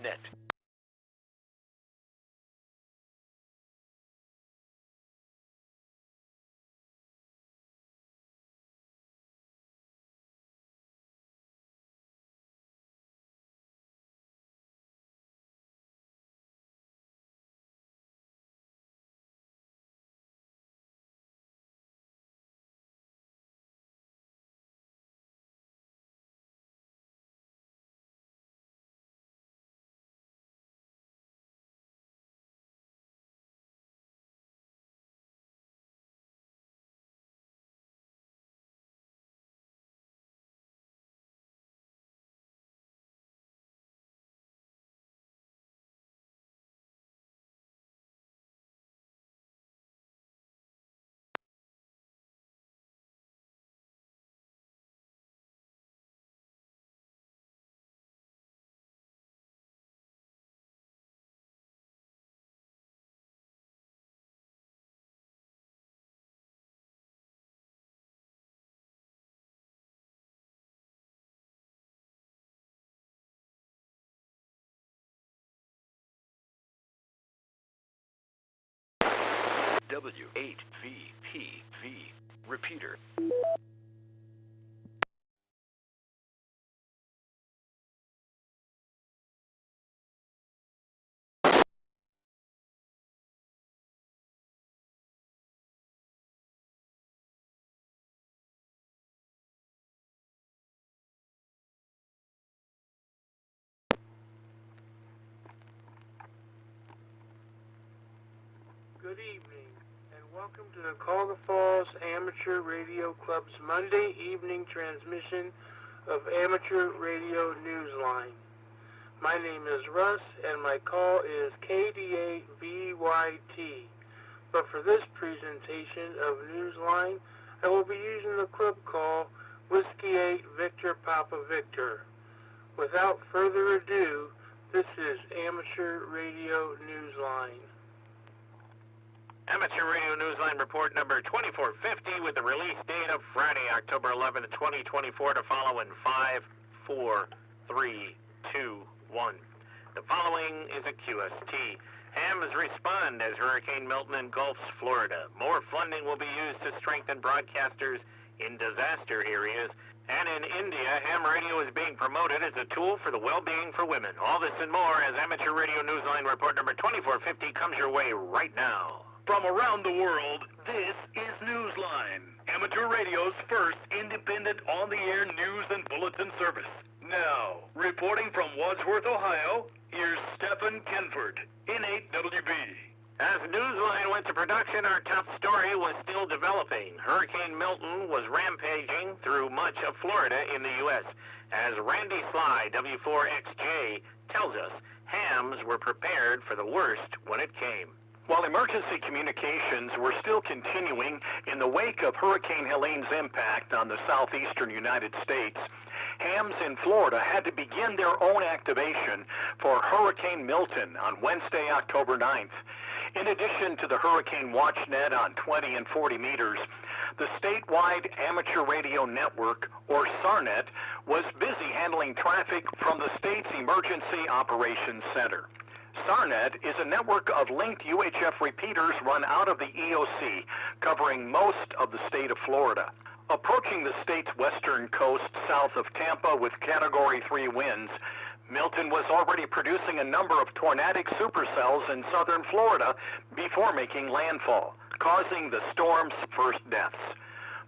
.net. W8VPV repeater. Good evening, and welcome to the Cuyahoga Falls Amateur Radio Club's Monday evening transmission of Amateur Radio Newsline. My name is Russ, and my call is KD8VYT. But for this presentation of Newsline, I will be using the club call Whiskey 8 Victor Papa Victor. Without further ado, this is Amateur Radio Newsline. Amateur Radio Newsline report number 2450 with the release date of Friday, October 11th, 2024 to follow in 5, 4, 3, 2, 1. The following is a QST. Hams respond as Hurricane Milton engulfs Florida. More funding will be used to strengthen broadcasters in disaster areas. And in India, ham radio is being promoted as a tool for the well-being for women. All this and more as Amateur Radio Newsline report number 2450 comes your way right now. From around the world, this is Newsline, amateur radio's first independent on-the-air news and bulletin service. Now, reporting from Wadsworth, Ohio, here's Stephen Kenford, N8WB. As Newsline went to production, our top story was still developing. Hurricane Milton was rampaging through much of Florida in the U.S. As Randy Sly, W4XJ, tells us, hams were prepared for the worst when it came. While emergency communications were still continuing in the wake of Hurricane Helene's impact on the southeastern United States, hams in Florida had to begin their own activation for Hurricane Milton on Wednesday, October 9th. In addition to the Hurricane WatchNet on 20 and 40 meters, the statewide amateur radio network, or SARNet, was busy handling traffic from the state's Emergency Operations Center. SARNet is a network of linked UHF repeaters run out of the EOC, covering most of the state of Florida. Approaching the state's western coast south of Tampa with Category 3 winds, Milton was already producing a number of tornadic supercells in southern Florida before making landfall, causing the storm's first deaths.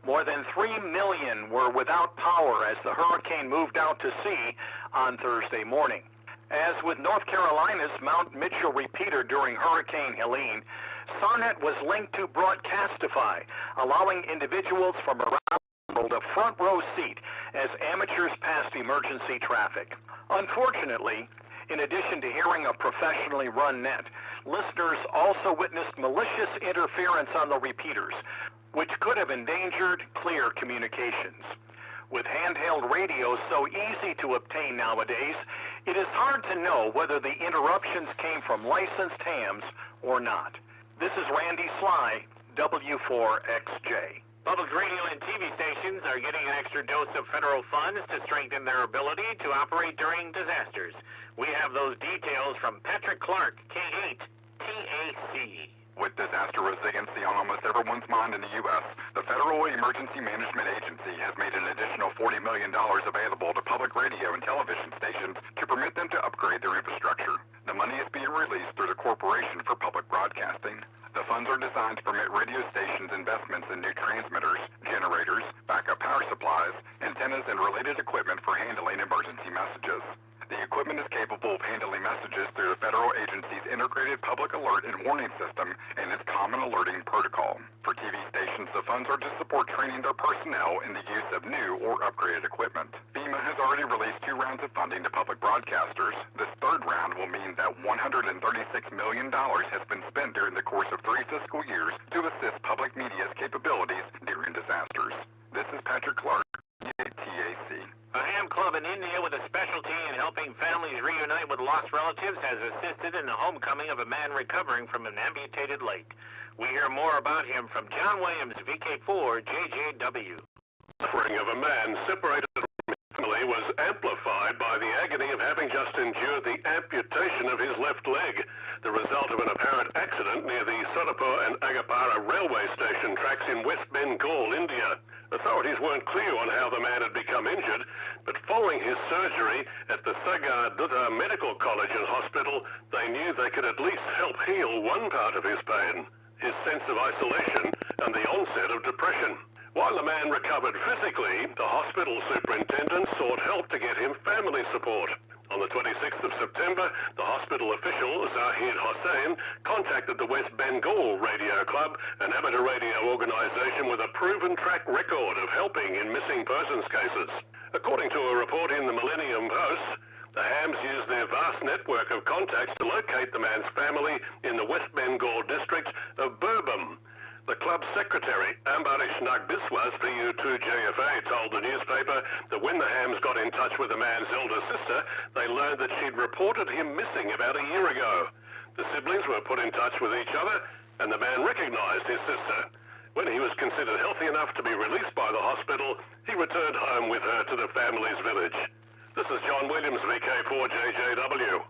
More than 3 million were without power as the hurricane moved out to sea on Thursday morning. As with North Carolina's Mount Mitchell repeater during Hurricane Helene, SARNet was linked to Broadcastify, allowing individuals from around the world a front row seat as amateurs passed emergency traffic. Unfortunately, in addition to hearing a professionally run net, listeners also witnessed malicious interference on the repeaters, which could have endangered clear communications. With handheld radios so easy to obtain nowadays, it is hard to know whether the interruptions came from licensed hams or not. This is Randy Sly, W4XJ. Public radio and TV stations are getting an extra dose of federal funds to strengthen their ability to operate during disasters. We have those details from Patrick Clark, K8 TAC. With disaster resiliency on almost everyone's mind in the U.S., the Federal Emergency Management Agency has made an additional $40 million available to public radio and television stations to permit them to upgrade their infrastructure. The money is being released through the Corporation for Public Broadcasting. The funds are designed to permit radio stations investments in new transmitters, generators, backup power supplies, antennas, and related equipment for handling emergency messages. The equipment is capable of handling messages through the federal agency's integrated public alert and warning system and its common alerting protocol. For TV stations, the funds are to support training their personnel in the use of new or upgraded equipment. FEMA has already released 2 rounds of funding to public broadcasters. This 3rd round will mean that $136 million has been spent during the course of 3 fiscal years to assist public media's capabilities during disasters. This is Patrick Clark, TAC. A ham club in India with a specialty in helping families reunite with lost relatives has assisted in the homecoming of a man recovering from an amputated leg. We hear more about him from John Williams, VK4 JJW. The suffering of a man separated from his family was amplified by the agony of having just endured the amputation of his left leg, the result of an apparent accident near the Sodapur and Agapara railway station tracks in West Bengal, India. Authorities weren't clear on how the man had become injured, but following his surgery at the Sagar Dutta Medical College and Hospital, they knew they could at least help heal one part of his pain, his sense of isolation and the onset of depression. While the man recovered physically, the hospital superintendent sought help to get him family support. On the 26th of September, the hospital official, Zahid Hossain, contacted the West Bengal Radio Club, an amateur radio organization with a proven track record of helping in missing persons cases. According to a report in the Millennium Post, the Hams used their vast network of contacts to locate the man's family in the West Bengal district of Birbhum. The club's secretary, Ambarish Nagbiswas, PU2JFA, told the newspaper that when the Hams got in touch with the man's elder sister, they learned that she'd reported him missing about a year ago. The siblings were put in touch with each other, and the man recognized his sister. When he was considered healthy enough to be released by the hospital, he returned home with her to the family's village. This is John Williams, VK4JJW.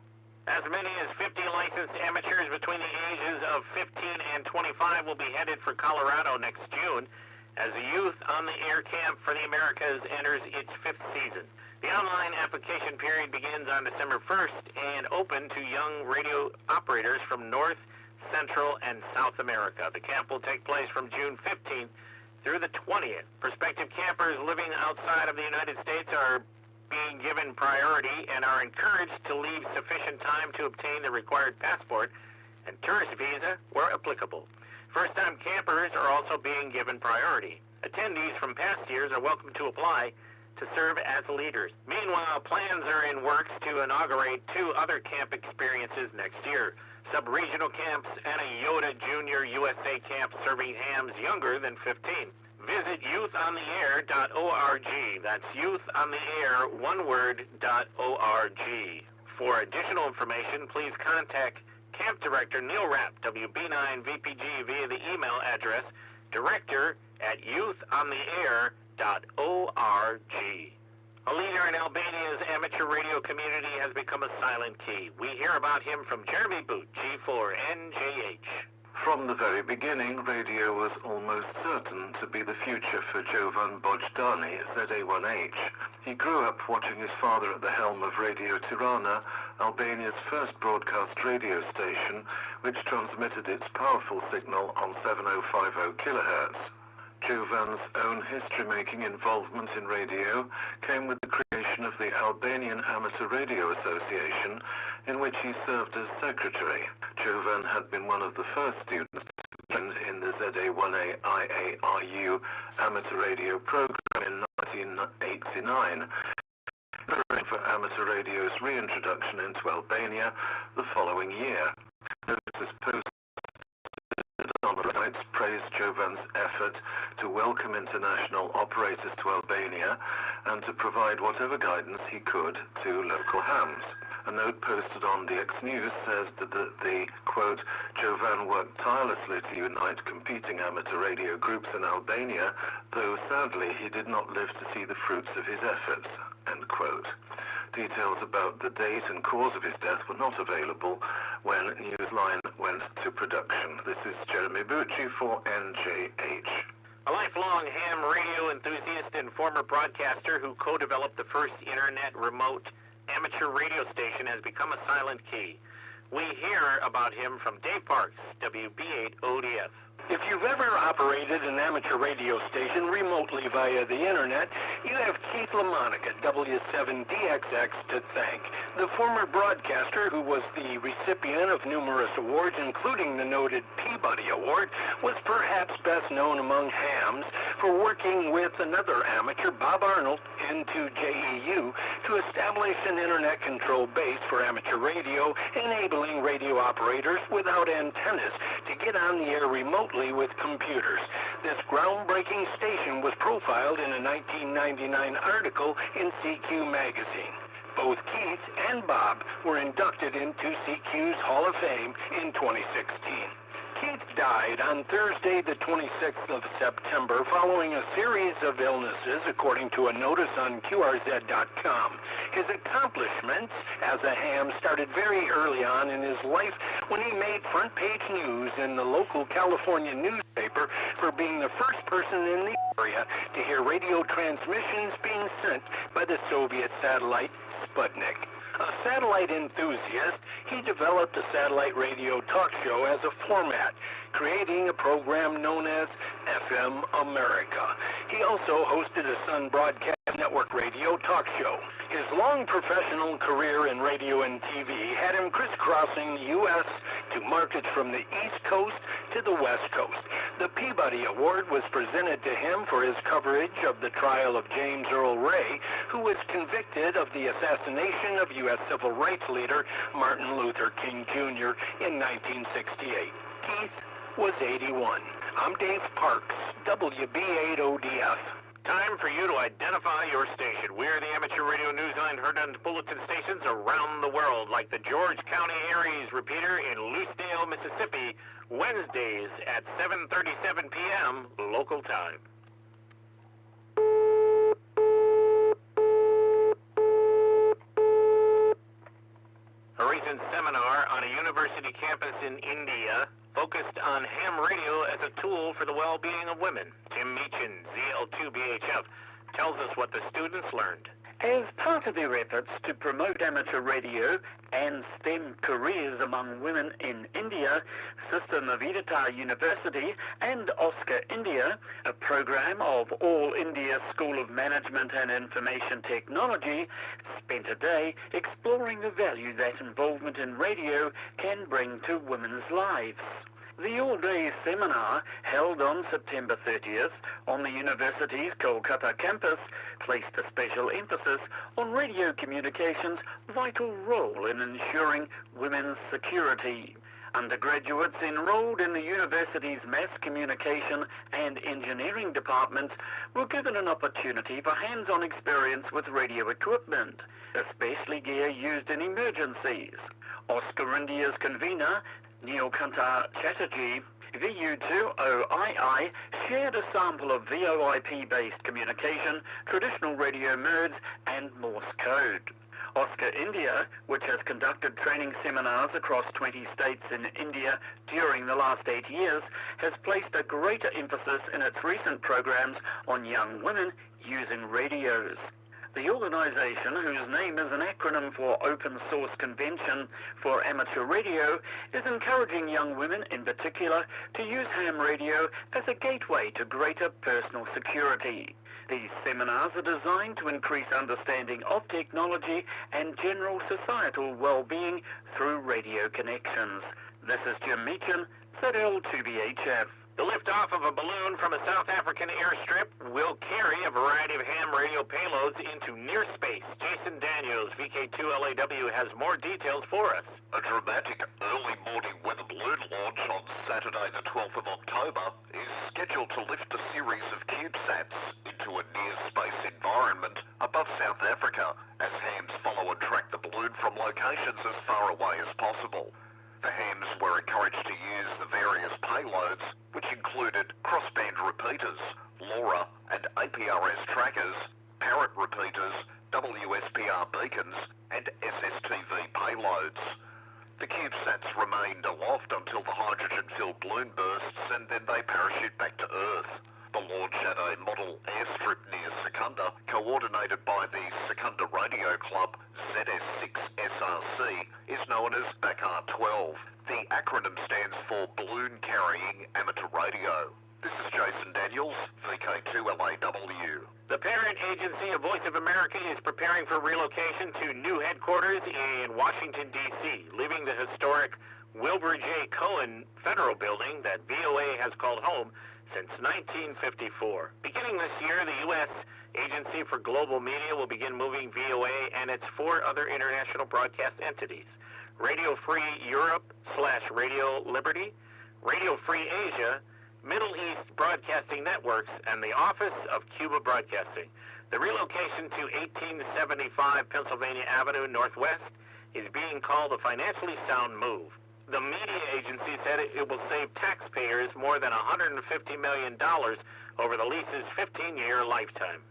As many as 50 licensed amateurs between the ages of 15 and 25 will be headed for Colorado next June as the Youth on the Air Camp for the Americas enters its 5th season. The online application period begins on December 1st and open to young radio operators from North, Central, and South America. The camp will take place from June 15th through the 20th. Prospective campers living outside of the United States are being given priority and are encouraged to leave sufficient time to obtain the required passport and tourist visa where applicable. First-time campers are also being given priority. Attendees from past years are welcome to apply to serve as leaders. Meanwhile, plans are in works to inaugurate 2 other camp experiences next year. Sub-regional camps and a Yoda Junior USA camp serving hams younger than 15. Visit youthontheair.org. That's youthontheair, one word, .org. For additional information, please contact Camp Director Neil Rapp, WB9VPG, via the email address director@youthontheair.org. A leader in Albania's amateur radio community has become a silent key. We hear about him from Jeremy Boot, G4NJH. From the very beginning, radio was almost certain to be the future for Jovan Bojdani, ZA1H. He grew up watching his father at the helm of Radio Tirana, Albania's first broadcast radio station, which transmitted its powerful signal on 7050 kHz. Jovan's own history-making involvement in radio came with the creation of the Albanian Amateur Radio Association, in which he served as secretary. Jovan had been one of the first students in the ZA1A IARU amateur radio program in 1989, preparing for amateur radio's reintroduction into Albania the following year. Notice posted on the rights praised Jovan's effort to welcome international operators to Albania and to provide whatever guidance he could to local hams. A note posted on DX News says that the quote, Jovan worked tirelessly to unite competing amateur radio groups in Albania, though sadly he did not live to see the fruits of his efforts, end quote. Details about the date and cause of his death were not available when Newsline went to production. This is Jeremy Bucci for NJH. A lifelong ham radio enthusiast and former broadcaster who co-developed the first internet remote amateur radio station has become a silent key. We hear about him from Dave Parks, WB8ODF. If you've ever operated an amateur radio station remotely via the internet, you have Keith Lamonica, W7DXX, to thank. The former broadcaster, who was the recipient of numerous awards, including the noted Peabody Award, was perhaps best known among hams for working with another amateur, Bob Arnold, N2JEU, to establish an internet control base for amateur radio, enabling radio operators without antennas to get on the air remotely with computers. This groundbreaking station was profiled in a 1999 article in CQ magazine. Both Keith and Bob were inducted into CQ's Hall of Fame in 2016. Keith died on Thursday, the 26th of September, following a series of illnesses, according to a notice on QRZ.com. His accomplishments as a ham started very early on in his life when he made front-page news in the local California newspaper for being the first person in the area to hear radio transmissions being sent by the Soviet satellite Sputnik. A satellite enthusiast, he developed a satellite radio talk show as a format, creating a program known as FM America. He also hosted a Sun Broadcast Network radio talk show. His long professional career in radio and TV had him crisscrossing the U.S. to markets from the East Coast to the West Coast. The Peabody Award was presented to him for his coverage of the trial of James Earl Ray, who was convicted of the assassination of U.S. civil rights leader Martin Luther King Jr. in 1968. Keith was 81. I'm Dave Parks, WB8ODF. Time for you to identify your station. We're the amateur radio newsline heard on bulletin stations around the world, like the George County Aries repeater in Lucedale, Mississippi, Wednesdays at 7:37 p.m. local time. A recent seminar on a university campus in India focused on ham radio as a tool for the well-being of women. Tim Meechan, ZL2BHF, tells us what the students learned. As part of their efforts to promote amateur radio and STEM careers among women in India, Sister Nivedita University and Oscar India, a program of All India School of Management and Information Technology, spent a day exploring the value that involvement in radio can bring to women's lives. The all-day seminar, held on September 30th on the university's Kolkata campus, placed a special emphasis on radio communications' vital role in ensuring women's security. Undergraduates enrolled in the university's mass communication and engineering departments were given an opportunity for hands-on experience with radio equipment, especially gear used in emergencies. Oscar India's convener, Neelkanta Chatterjee, VU2OII, shared a sample of VoIP-based communication, traditional radio modes, and Morse code. Oscar India, which has conducted training seminars across 20 states in India during the last 8 years, has placed a greater emphasis in its recent programs on young women using radios. The organization, whose name is an acronym for Open Source Convention for Amateur Radio, is encouraging young women in particular to use ham radio as a gateway to greater personal security. These seminars are designed to increase understanding of technology and general societal well-being through radio connections. This is Jim Meechan, ZL2BHF. The liftoff of a balloon from a South African airstrip will carry a variety of ham radio payloads into near space. Jason Daniels, VK2LAW, has more details for us. A dramatic early morning weather balloon launch on Saturday the 12th of October is scheduled to lift a series of CubeSats into a near space environment above South Africa as hams follow and track the balloon balloon from locations as far away as possible. The hams were encouraged to use the various payloads, which included crossband repeaters, LoRa and APRS trackers, parrot repeaters, WSPR beacons, and SSTV payloads. The CubeSats remained aloft until the hydrogen-filled balloon bursts, and then they parachute back to Earth. The launch at a model airstrip near Secunda, coordinated by the Secunda Radio Club ZS6SRC, is known as BACR-12. The acronym stands for Balloon Carrying Amateur Radio. This is Jason Daniels, VK2LAW. The parent agency of Voice of America is preparing for relocation to new headquarters in Washington, D.C., leaving the historic Wilbur J. Cohen Federal Building that VOA has called home since 1954. Beginning this year, the U.S. Agency for Global Media will begin moving VOA and its 4 other international broadcast entities: Radio Free Europe / Radio Liberty, Radio Free Asia, Middle East Broadcasting Networks, and the Office of Cuba Broadcasting. The relocation to 1875 Pennsylvania Avenue Northwest is being called a financially sound move. The media agency said it will save taxpayers more than $150 million over the lease's 15-year lifetime.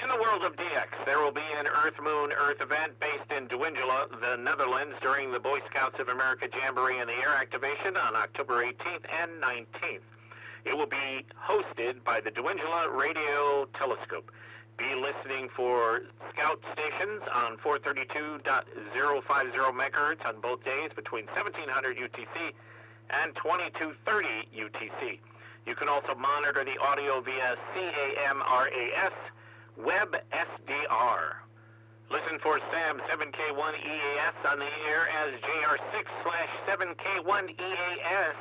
In the world of DX, there will be an Earth-Moon-Earth event based in Douwinjala, the Netherlands, during the Boy Scouts of America Jamboree in the Air activation on October 18th and 19th. It will be hosted by the Douwinjala Radio Telescope. Be listening for Scout stations on 432.050 megahertz on both days between 1700 UTC and 2230 UTC. You can also monitor the audio via CAMRAS Web SDR. Listen for SAM 7K1 EAS on the air as JR6/7K1 EAS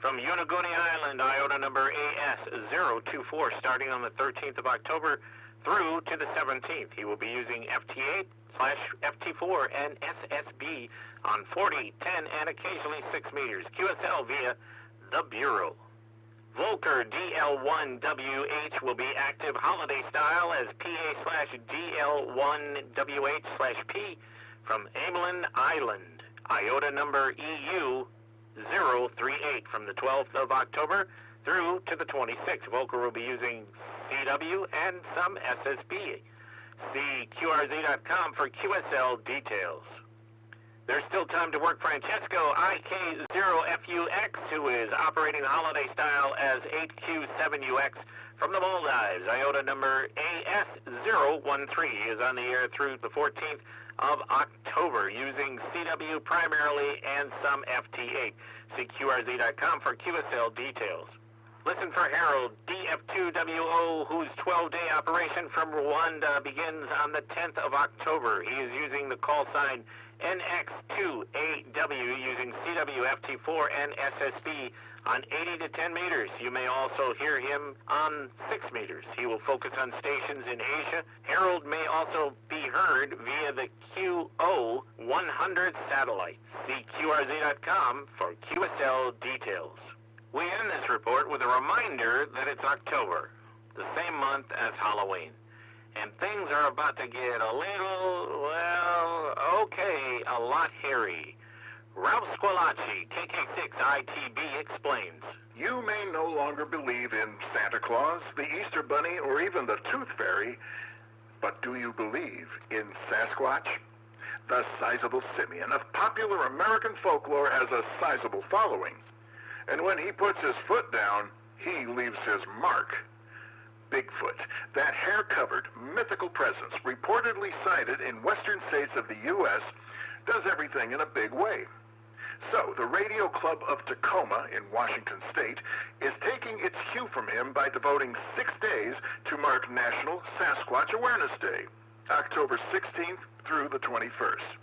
from Yonaguni Island, IOTA number AS024, starting on the 13th of October through to the 17th. He will be using FT8/FT4 and SSB on 40, 10, and occasionally 6 meters. QSL via the Bureau. Volker DL1WH will be active holiday style as PA/DL1WH/P from Amelin Island. IOTA number EU038 from the 12th of October through to the 26th. Volker will be using CW and some SSB. See QRZ.com for QSL details. There's still time to work Francesco IK0FUX, who is operating holiday style as 8Q7UX from the Maldives. IOTA number AS013 is on the air through the 14th of October using CW primarily and some FT8. See QRZ.com for QSL details. Listen for Harold DF2WO, whose 12-day operation from Rwanda begins on the 10th of October. He is using the call sign NX2AW using CW, FT4, and SSB on 80 to 10 meters. You may also hear him on 6 meters. He will focus on stations in Asia. Harold may also be heard via the QO100 satellite. See QRZ.com for QSL details. We end this report with a reminder that it's October, the same month as Halloween. And things are about to get a little, a lot hairy. Ralph Squilacci, KK6ITB, explains. You may no longer believe in Santa Claus, the Easter Bunny, or even the Tooth Fairy, but do you believe in Sasquatch? The sizable simian of popular American folklore has a sizable following. And when he puts his foot down, he leaves his mark. Bigfoot, that hair-covered, mythical presence reportedly sighted in western states of the U.S., does everything in a big way. So, the Radio Club of Tacoma in Washington State is taking its cue from him by devoting 6 days to mark National Sasquatch Awareness Day, October 16th through the 21st.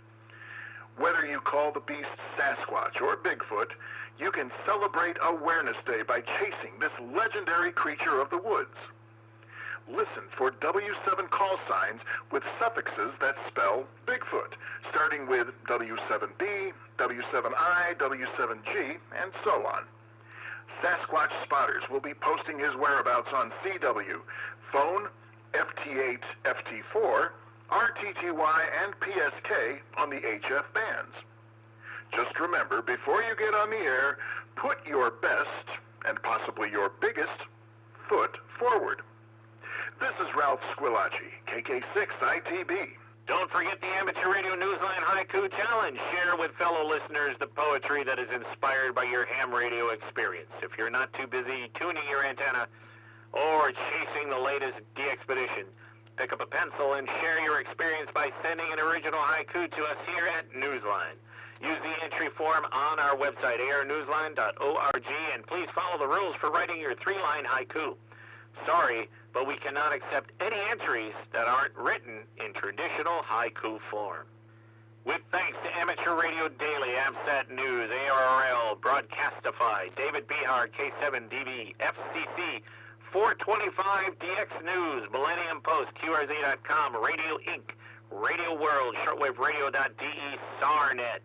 Whether you call the beast Sasquatch or Bigfoot, you can celebrate Awareness Day by chasing this legendary creature of the woods. Listen for W7 call signs with suffixes that spell Bigfoot, starting with W7B, W7I, W7G, and so on. Sasquatch spotters will be posting his whereabouts on CW. Phone FT8, FT4, RTTY, and PSK on the HF bands. Just remember, before you get on the air, put your best, and possibly your biggest, foot forward. This is Ralph Squillace, KK6ITB. Don't forget the Amateur Radio Newsline Haiku Challenge. Share with fellow listeners the poetry that is inspired by your ham radio experience. If you're not too busy tuning your antenna or chasing the latest DXpedition, pick up a pencil and share your experience by sending an original haiku to us here at Newsline. Use the entry form on our website, arnewsline.org, and please follow the rules for writing your 3-line haiku. Sorry, but we cannot accept any entries that aren't written in traditional haiku form. With thanks to Amateur Radio Daily, AMSAT News, ARRL, Broadcastify, David Behar, K7DB, FCC, 425 DX News, Millennium Post, QRZ.com, Radio Inc., Radio World, shortwaveradio.de, SARNet,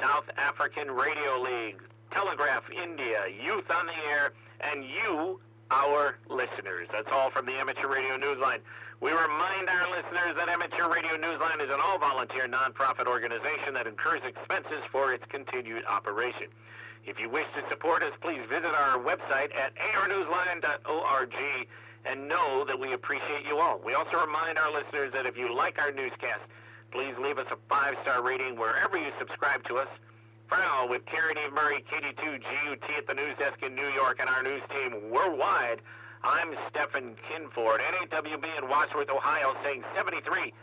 South African Radio League, Telegraph India, Youth on the Air, and you, our listeners. That's all from the Amateur Radio Newsline. We remind our listeners that Amateur Radio Newsline is an all-volunteer nonprofit organization that incurs expenses for its continued operation. If you wish to support us, please visit our website at arnewsline.org and know that we appreciate you all. We also remind our listeners that if you like our newscast, please leave us a 5-star rating wherever you subscribe to us. For now, with Karen Eve Murray, KD2 GUT at the news desk in New York, and our news team worldwide, I'm Stephen Kinford, NAWB in Wadsworth, Ohio, saying 73.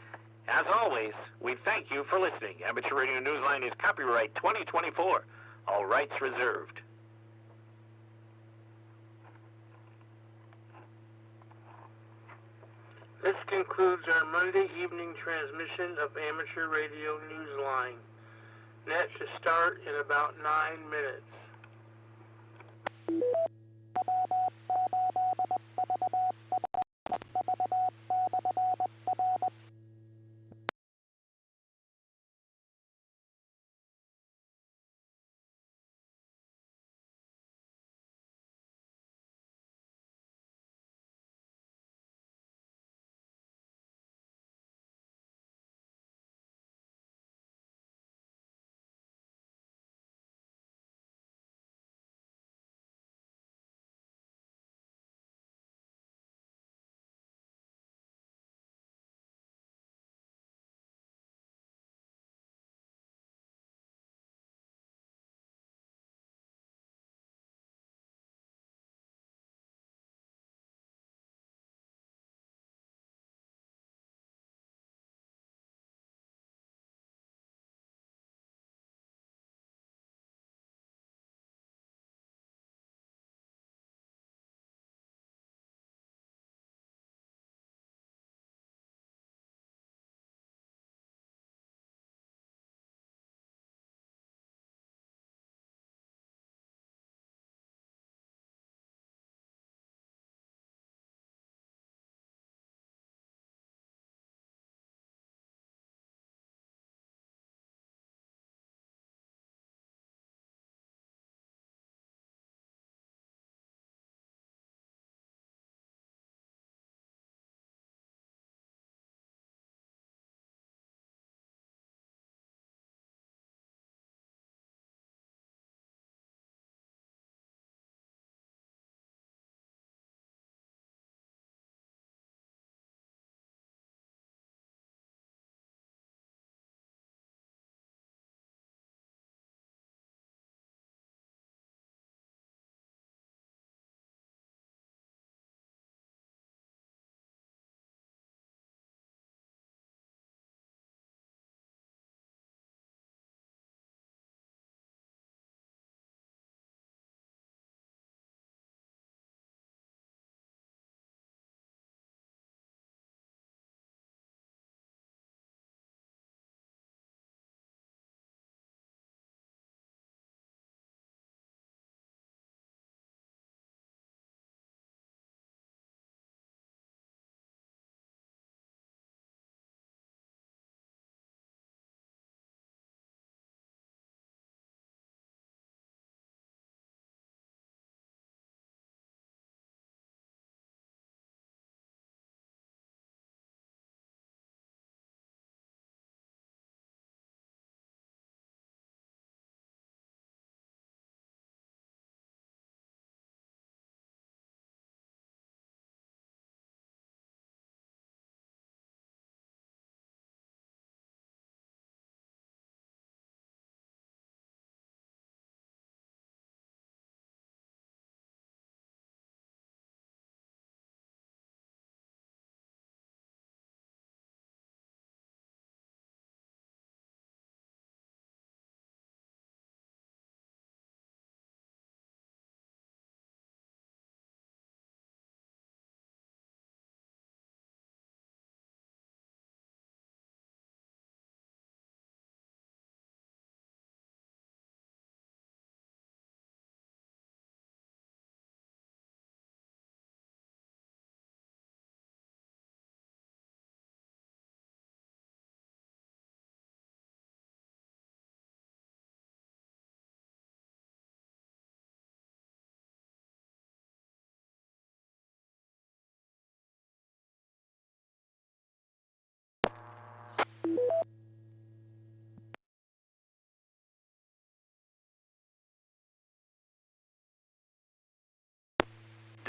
As always, we thank you for listening. Amateur Radio Newsline is copyright 2024. All rights reserved. This concludes our Monday evening transmission of Amateur Radio Newsline. Net to start in about 9 minutes.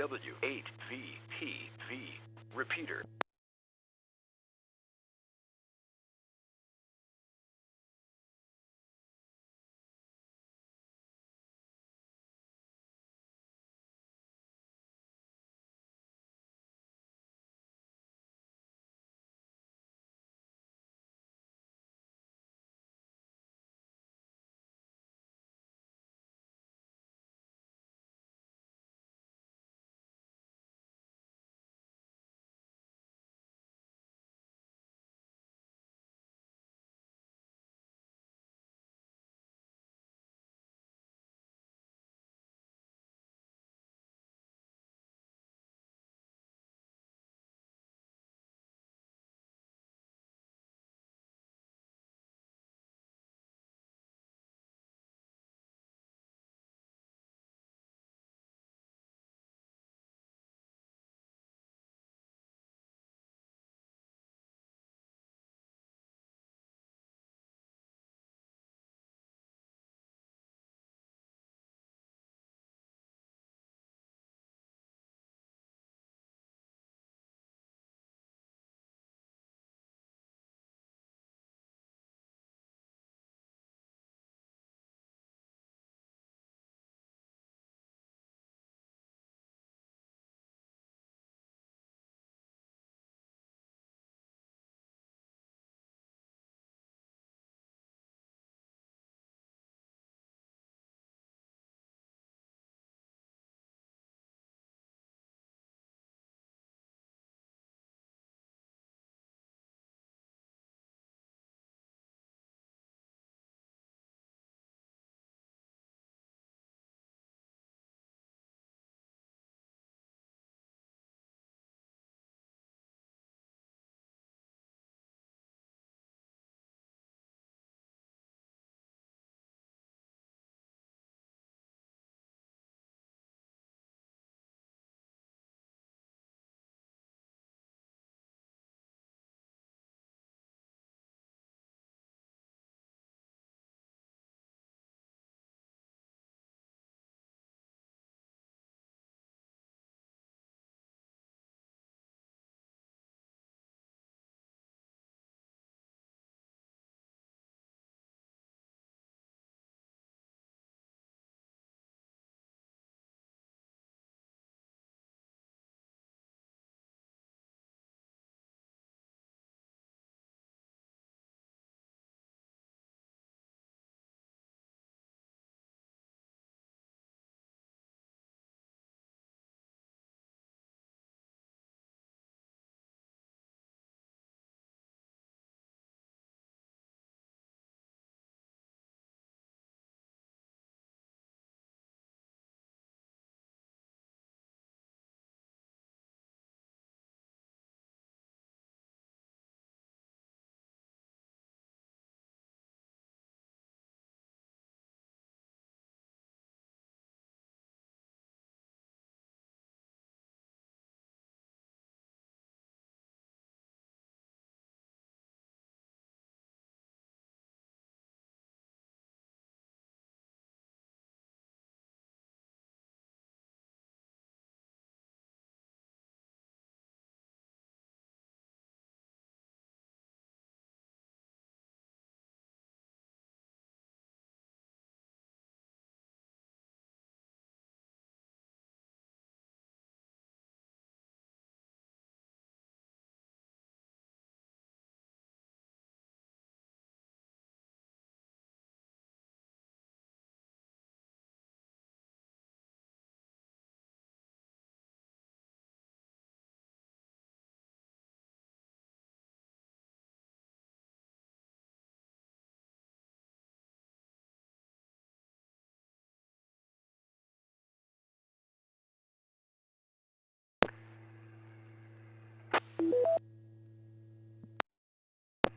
W8VPV. Repeater.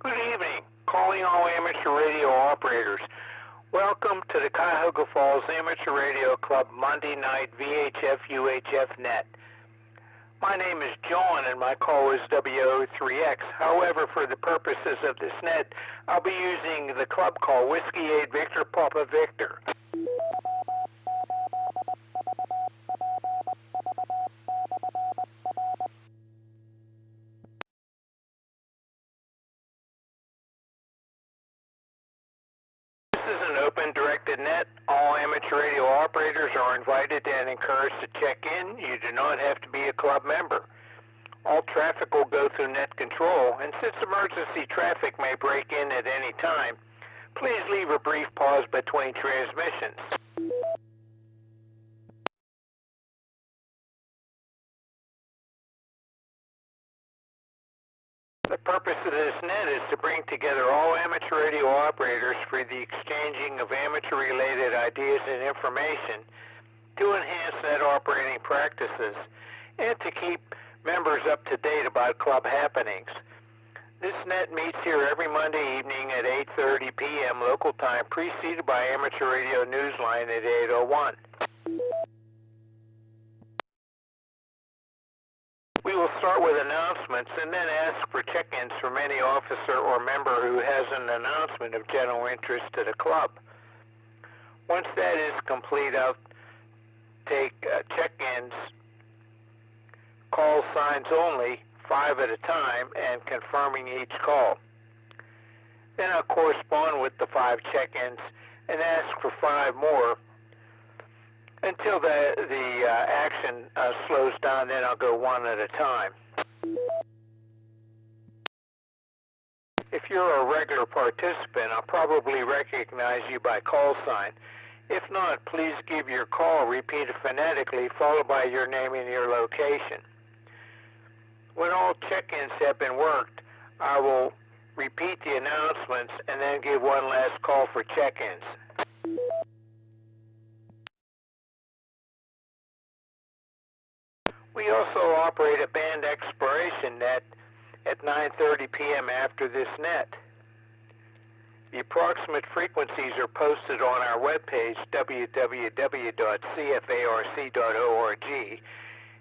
Good evening. Calling all amateur radio operators. Welcome to the Cuyahoga Falls Amateur Radio Club Monday night VHF UHF net. My name is John and my call is W03X. However, for the purposes of this net, I'll be using the club call Whiskey 8 Victor Papa Victor. amateur radio operators are invited and encouraged to check in. You do not have to be a club member. All traffic will go through net control, and since emergency traffic may break in at any time, please leave a brief pause between transmissions. The purpose of this net is to bring together all amateur radio operators for the exchanging of amateur-related ideas and information to enhance net operating practices and to keep members up to date about club happenings. This net meets here every Monday evening at 8:30 p.m. local time, preceded by amateur radio Newsline at 8:01. We will start with announcements and then ask for check-ins from any officer or member who has an announcement of general interest to the club. Once that is complete, I'll take check-ins, call signs only, 5 at a time, and confirming each call. Then I'll correspond with the 5 check-ins and ask for 5 more until the action slows down. Then I'll go 1 at a time. If you're a regular participant, I'll probably recognize you by call sign. If not, please give your call repeated phonetically, followed by your name and your location. When all check-ins have been worked, I will repeat the announcements and then give one last call for check-ins. We also operate a band exploration net at 9:30 p.m. after this net. The approximate frequencies are posted on our webpage, www.cfarc.org,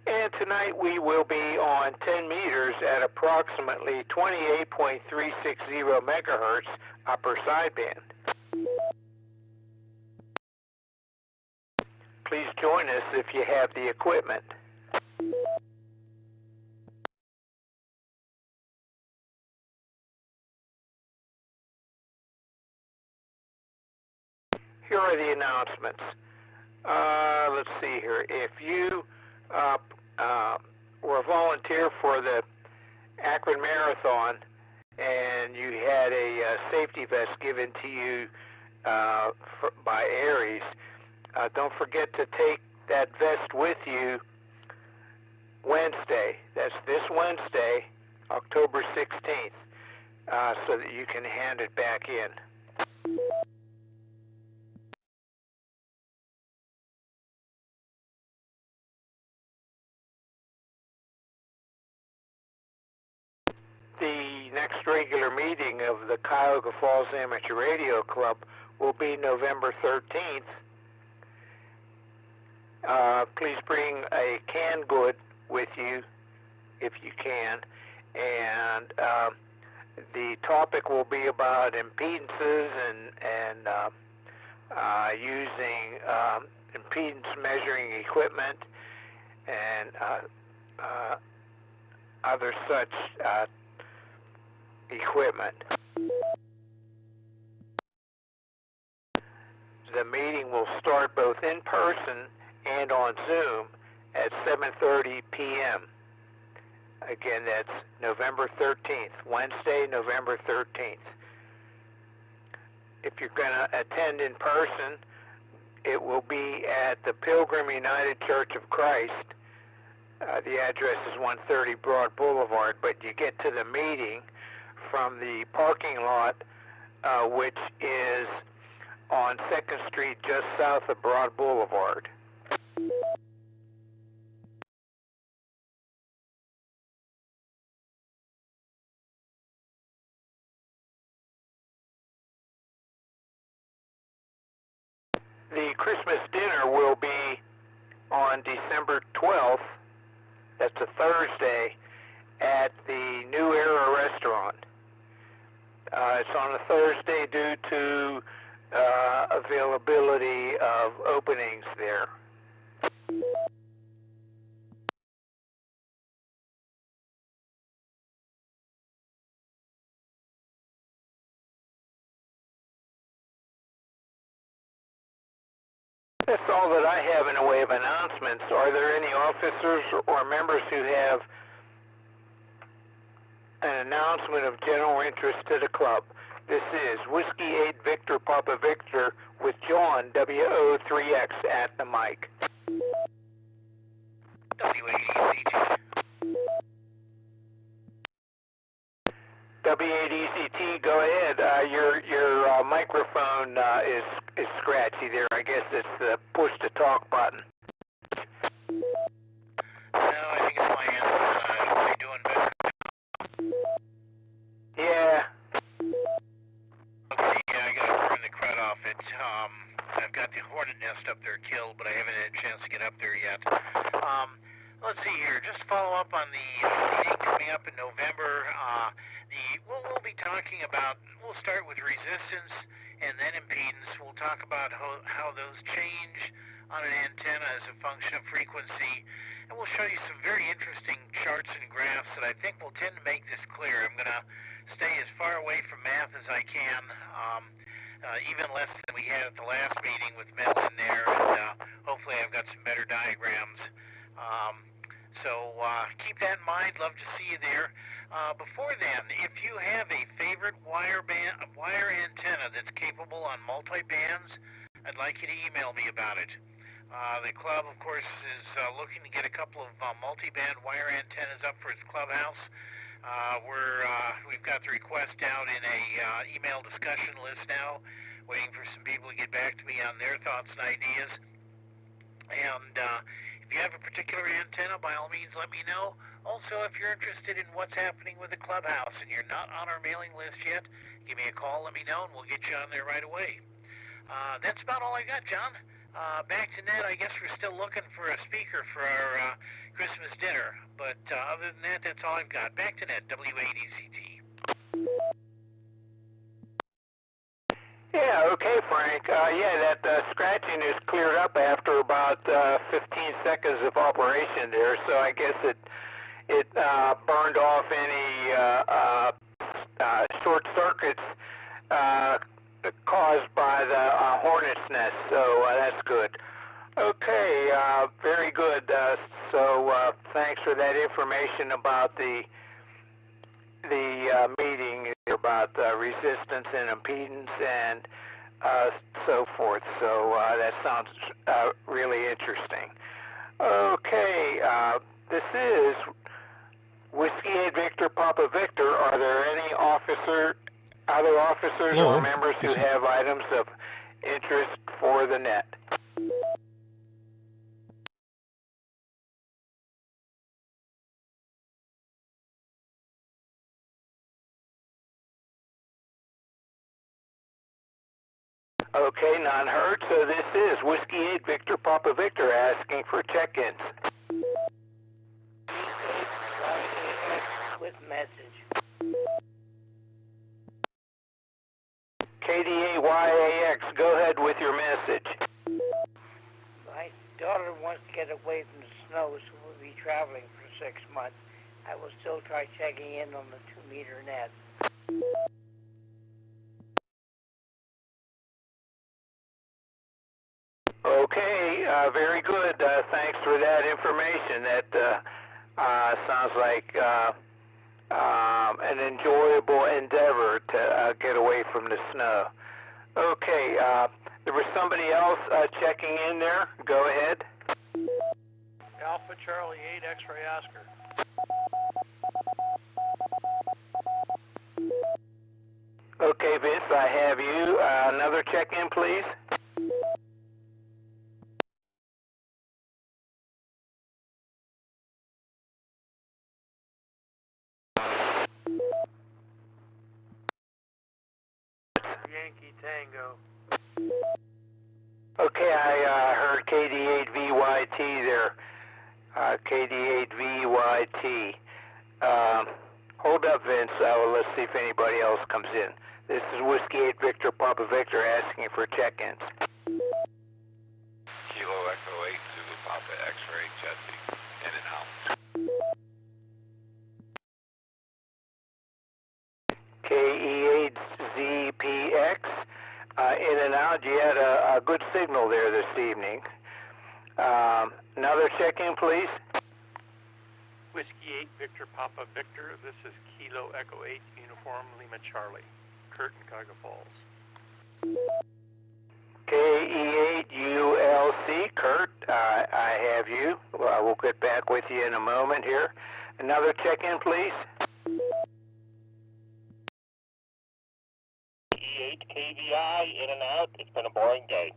and tonight we will be on 10 meters at approximately 28.360 megahertz upper sideband. Please join us if you have the equipment. Here are the announcements. Let's see here. If you were a volunteer for the Akron Marathon and you had a safety vest given to you by Aries, don't forget to take that vest with you Wednesday. That's this Wednesday, October 16th, so that you can hand it back in. The next regular meeting of the Cuyahoga Falls Amateur Radio Club will be November 13th. Please bring a canned good with you if you can, and the topic will be about impedances and using impedance measuring equipment and other such equipment. The meeting will start both in person and on Zoom at 7:30 p.m. Again, that's November 13th, Wednesday, November 13th. If you're going to attend in person, it will be at the Pilgrim United Church of Christ. The address is 130 Broad Boulevard, but you get to the meeting from the parking lot, which is on 2nd Street, just south of Broad Boulevard. The Christmas dinner will be on December 12th, that's a Thursday, at the New Era Restaurant. It's on a Thursday due to availability of openings there. That's all that I have in the way of announcements. Are there any officers or members who have an announcement of general interest to the club? This is Whiskey 8 Victor Papa Victor with John W8VPV at the mic. W8ECT. W8ECT, go ahead. Your microphone is scratchy there. I guess it's the push to talk button. No, I think it's my antenna. Am I doing better? Yeah. Okay, yeah, I gotta turn the crud off. I've got the hornet nest up there killed, but I haven't had a chance to get up there yet. Let's see here. Just to follow up on the meeting coming up in November. We'll be talking about. We'll start with resistance and then impedance. We'll talk about how those change on an antenna as a function of frequency, and we'll show you some very interesting charts and graphs that I think will tend to make this clear. I'm going to stay as far away from math as I can, even less than we had at the last meeting with Mel in there, and hopefully I've got some better diagrams. So keep that in mind. Love to see you there. Before then, if you have a favorite wire antenna that's capable on multi-bands, I'd like you to email me about it. The club, of course, is looking to get a couple of multi-band wire antennas up for its clubhouse. We've got the request out in a email discussion list now, waiting for some people to get back to me on their thoughts and ideas. And if you have a particular antenna, by all means, let me know. Also, if you're interested in what's happening with the clubhouse and you're not on our mailing list yet, give me a call, let me know, and we'll get you on there right away. That's about all I got, John. Back to Ned. I guess we're still looking for a speaker for our Christmas dinner. But other than that, that's all I've got. Back to Ned, W8ECT. Yeah, okay, Frank. Yeah, that scratching is cleared up after about 15 seconds of operation there, so I guess it burned off any short circuits caused by the hornet's nest, so that's good. Okay, very good. So thanks for that information about the meeting about resistance and impedance and so forth. So that sounds really interesting. Okay, this is Whiskey 8 Victor Papa Victor. Are there any other officers or members who have items of interest for the net? Okay, none heard. So this is Whiskey 8 Victor Papa Victor asking for check-ins. With message. KDAYAX, go ahead with your message. My daughter wants to get away from the snow, so we'll be traveling for 6 months. I will still try checking in on the 2-meter net. Okay, very good. Thanks for that information. That sounds like an enjoyable endeavor to get away from the snow. Okay, there was somebody else checking in there. Go ahead. Alpha Charlie 8 X-Ray Oscar. Okay, Vince, I have you. Another check-in, please. Yankee Tango. Okay, I heard KD8VYT there. KD8VYT. Hold up, Vince. Let's see if anybody else comes in. This is Whiskey 8 Victor Papa Victor asking for check-ins. Kilo Echo 8 Zulu Papa X-Ray Jesse. In and out. KE8ZPX, in and out. You had a good signal there this evening. Another check-in, please. Whiskey 8, Victor Papa Victor. This is Kilo Echo 8, Uniform Lima Charlie. Kurt in Cuyahoga Falls. KE8ULC, Kurt, I have you. Well, we'll get back with you in a moment here. Another check-in, please. KE8KVI, in and out. It's been a boring day.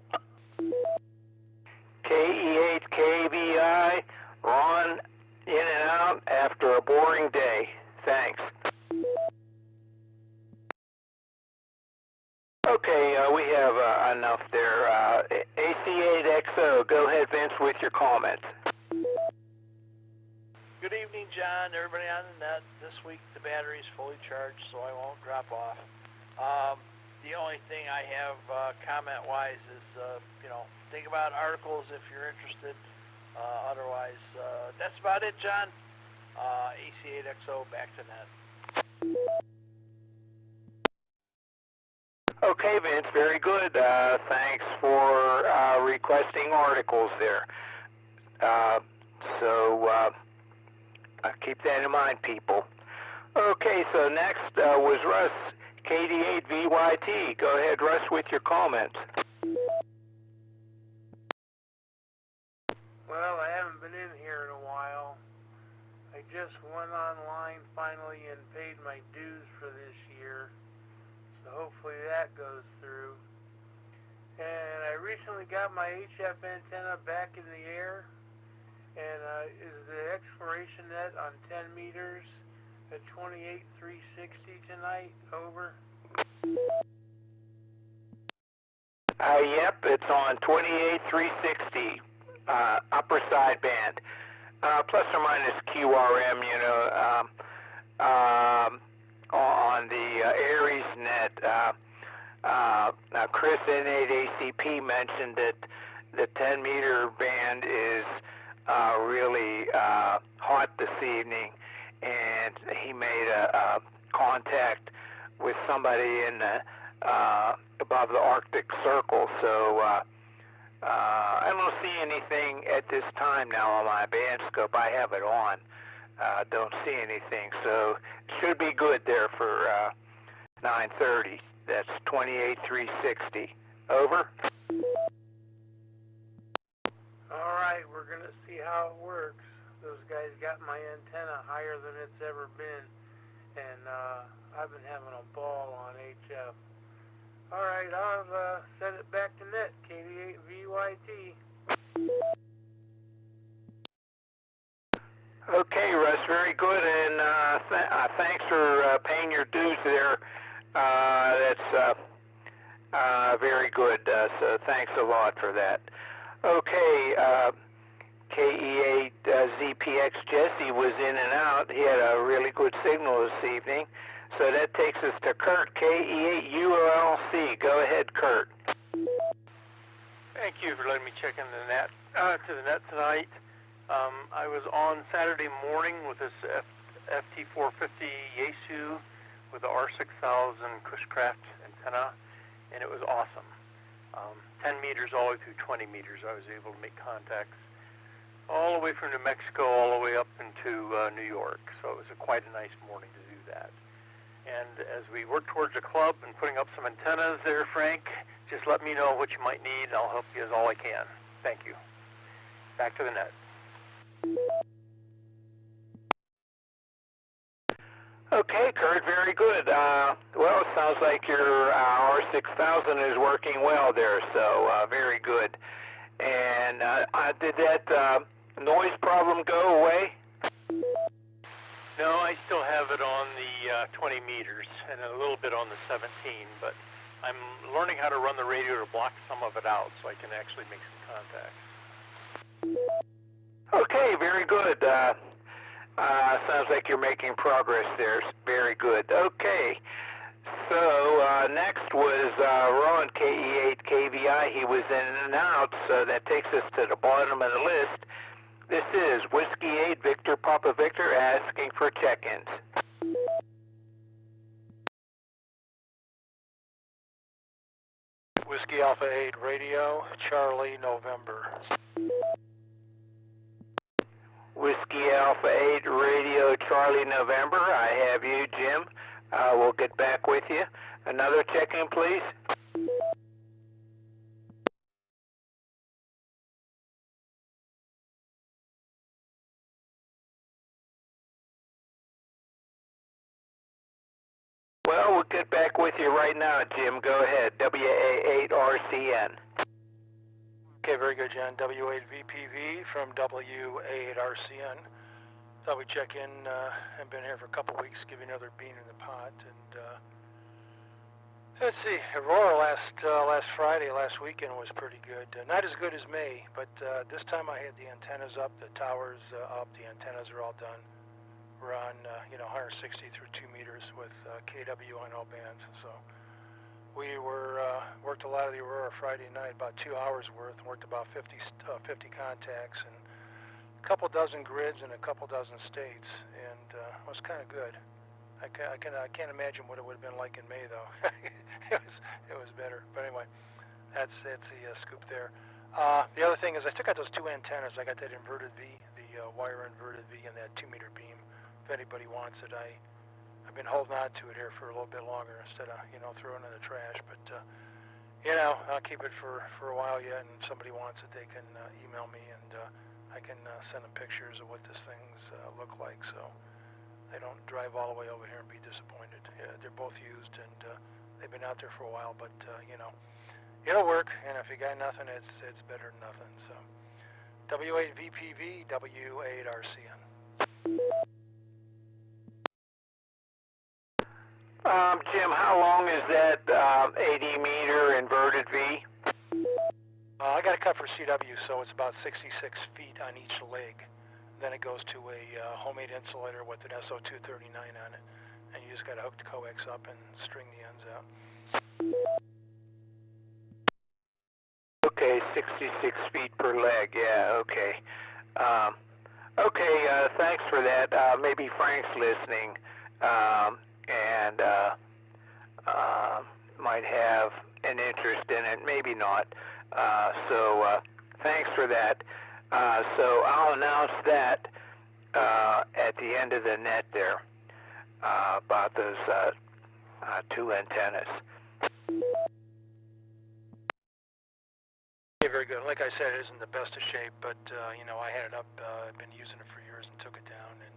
KE8KVI, Ron, in and out after a boring day. Thanks. Okay, we have enough there. AC8XO, go ahead, Vince, with your comments. Good evening, John. Everybody on the net. This week the battery's fully charged, so I won't drop off. The only thing I have comment-wise is, think about articles if you're interested. Otherwise, that's about it, John. AC8XO, back to net. Okay, Vince, very good. Thanks for requesting articles there. So keep that in mind, people. Okay, so next was Russ, KD8VYT. Go ahead, Russ, with your comments. Well, I haven't been in here in a while. I just went online finally and paid my dues for this year. So hopefully that goes through. And I recently got my HF antenna back in the air. And is the exploration net on 10 meters at 28,360 tonight? Over. Yep, it's on 28,360 upper sideband, plus or minus QRM. On the Aries net. Now, Chris N8ACP mentioned that the 10-meter band is really hot this evening, and he made a contact with somebody in above the Arctic Circle. So I don't see anything at this time now on my band scope. I have it on. Don't see anything, so it should be good there for 9:30. That's 28,360. Over. All right, we're going to see how it works. Those guys got my antenna higher than it's ever been, and I've been having a ball on HF. All right, I'll set it back to net, KD8VYT. Okay, Russ, very good, and thanks for paying your dues there. That's very good, so thanks a lot for that. Okay, KE8ZPX Jesse was in and out. He had a really good signal this evening. So that takes us to Kurt, KE8ULC. Go ahead, Kurt. Thank you for letting me check in the net tonight. I was on Saturday morning with this FT450 Yaesu with the R6000 Cushcraft antenna, and it was awesome. 10 meters all the way through 20 meters, I was able to make contacts all the way from New Mexico all the way up into New York. So it was quite a nice morning to do that. And as we work towards a club and putting up some antennas there, Frank, just let me know what you might need, and I'll help you as all I can. Thank you. Back to the net. Okay, Kurt, very good. Well, it sounds like your R6000 is working well there, so very good. And did that noise problem go away? No, I still have it on the 20 meters and a little bit on the 17, but I'm learning how to run the radio to block some of it out so I can actually make some contacts. Okay, very good. Sounds like you're making progress there. Very good. Okay. So next was Ron, KE8KVI. He was in and out, so that takes us to the bottom of the list. This is Whiskey 8 Victor Papa Victor asking for check-ins. Whiskey Alpha 8 Radio, Charlie, November. Whiskey Alpha 8 Radio, Charlie, November. I have you, Jim. We'll get back with you. Another check-in, please. Well, we'll get back with you right now, Jim. Go ahead. WA8RCN. Okay, very good, John. W8VPV from W8RCN. Thought we'd check in. I've been here for a couple weeks, give you another bean in the pot. And let's see, Aurora last Friday, last weekend was pretty good. Not as good as May, but this time I had the antennas up, the towers up, the antennas are all done. We're on 160 through 2 meters with KW on all bands. So we worked a lot of the Aurora Friday night, about 2 hours worth, worked about 50 contacts and a couple dozen grids in a couple dozen states, and it was kind of good. I can't imagine what it would have been like in May though. it was better. But anyway, that's the scoop there. The other thing is I took out those 2 antennas. I got that inverted V, the wire inverted V, and that 2 meter beam. If anybody wants it, I've been holding on to it here for a little bit longer instead of throwing it in the trash. But I'll keep it for a while yet. And if somebody wants it, they can email me, and I can send them pictures of what this thing's look like, so they don't drive all the way over here and be disappointed. They're both used, and they've been out there for a while. But it'll work. And if you got nothing, it's better than nothing. So W8VPV, W8RCN. Jim, how long is that 80 meter inverted V? I got it cut for CW, so it's about 66 feet on each leg. Then it goes to a homemade insulator with an SO239 on it, and you just got to hook the coax up and string the ends out. Okay, 66 feet per leg. Yeah, okay. Thanks for that. Maybe Frank's listening. And might have an interest in it, maybe not. So thanks for that. So I'll announce that at the end of the net there about those 2 antennas. Yeah, very good. Like I said, it isn't the best of shape, but I had it up. I've been using it for years and took it down, and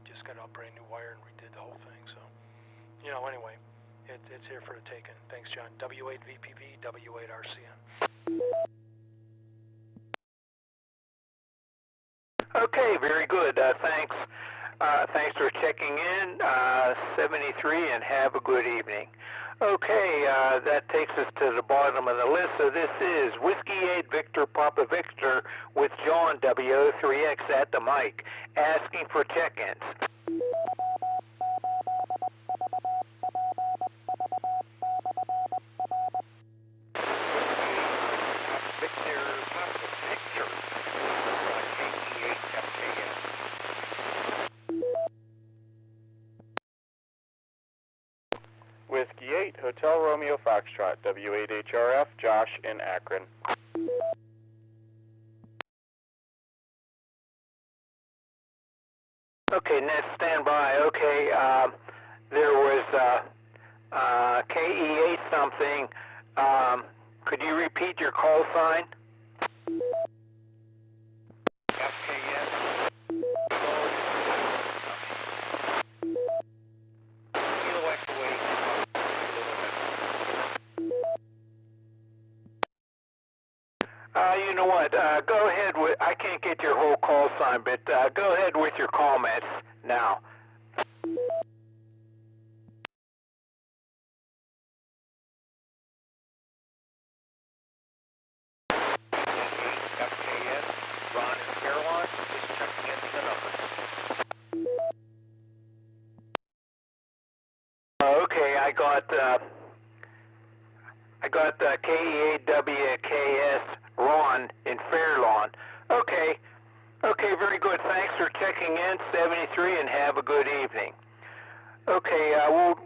just got a brand new wire and redid the whole thing. So. Anyway, it's here for the taking. Thanks, John. W8VPV, W8RCN. Okay, very good. Thanks. Thanks for checking in, 73, and have a good evening. Okay, that takes us to the bottom of the list. So this is Whiskey 8 Victor Papa Victor with John W03X at the mic, asking for check-ins. Whiskey 8, Hotel Romeo Foxtrot, W8HRF, Josh in Akron. Okay, net standby. Okay, there was KE8 something. Could you repeat your call sign? You know what? Go ahead with. I can't get your whole call sign, but go ahead with your comments now. FKS, Ron and Caroline, just checking into the numbers. Okay, I got KE8WKS Ron in Fairlawn. Okay, very good. Thanks for checking in, 73, and have a good evening. Okay,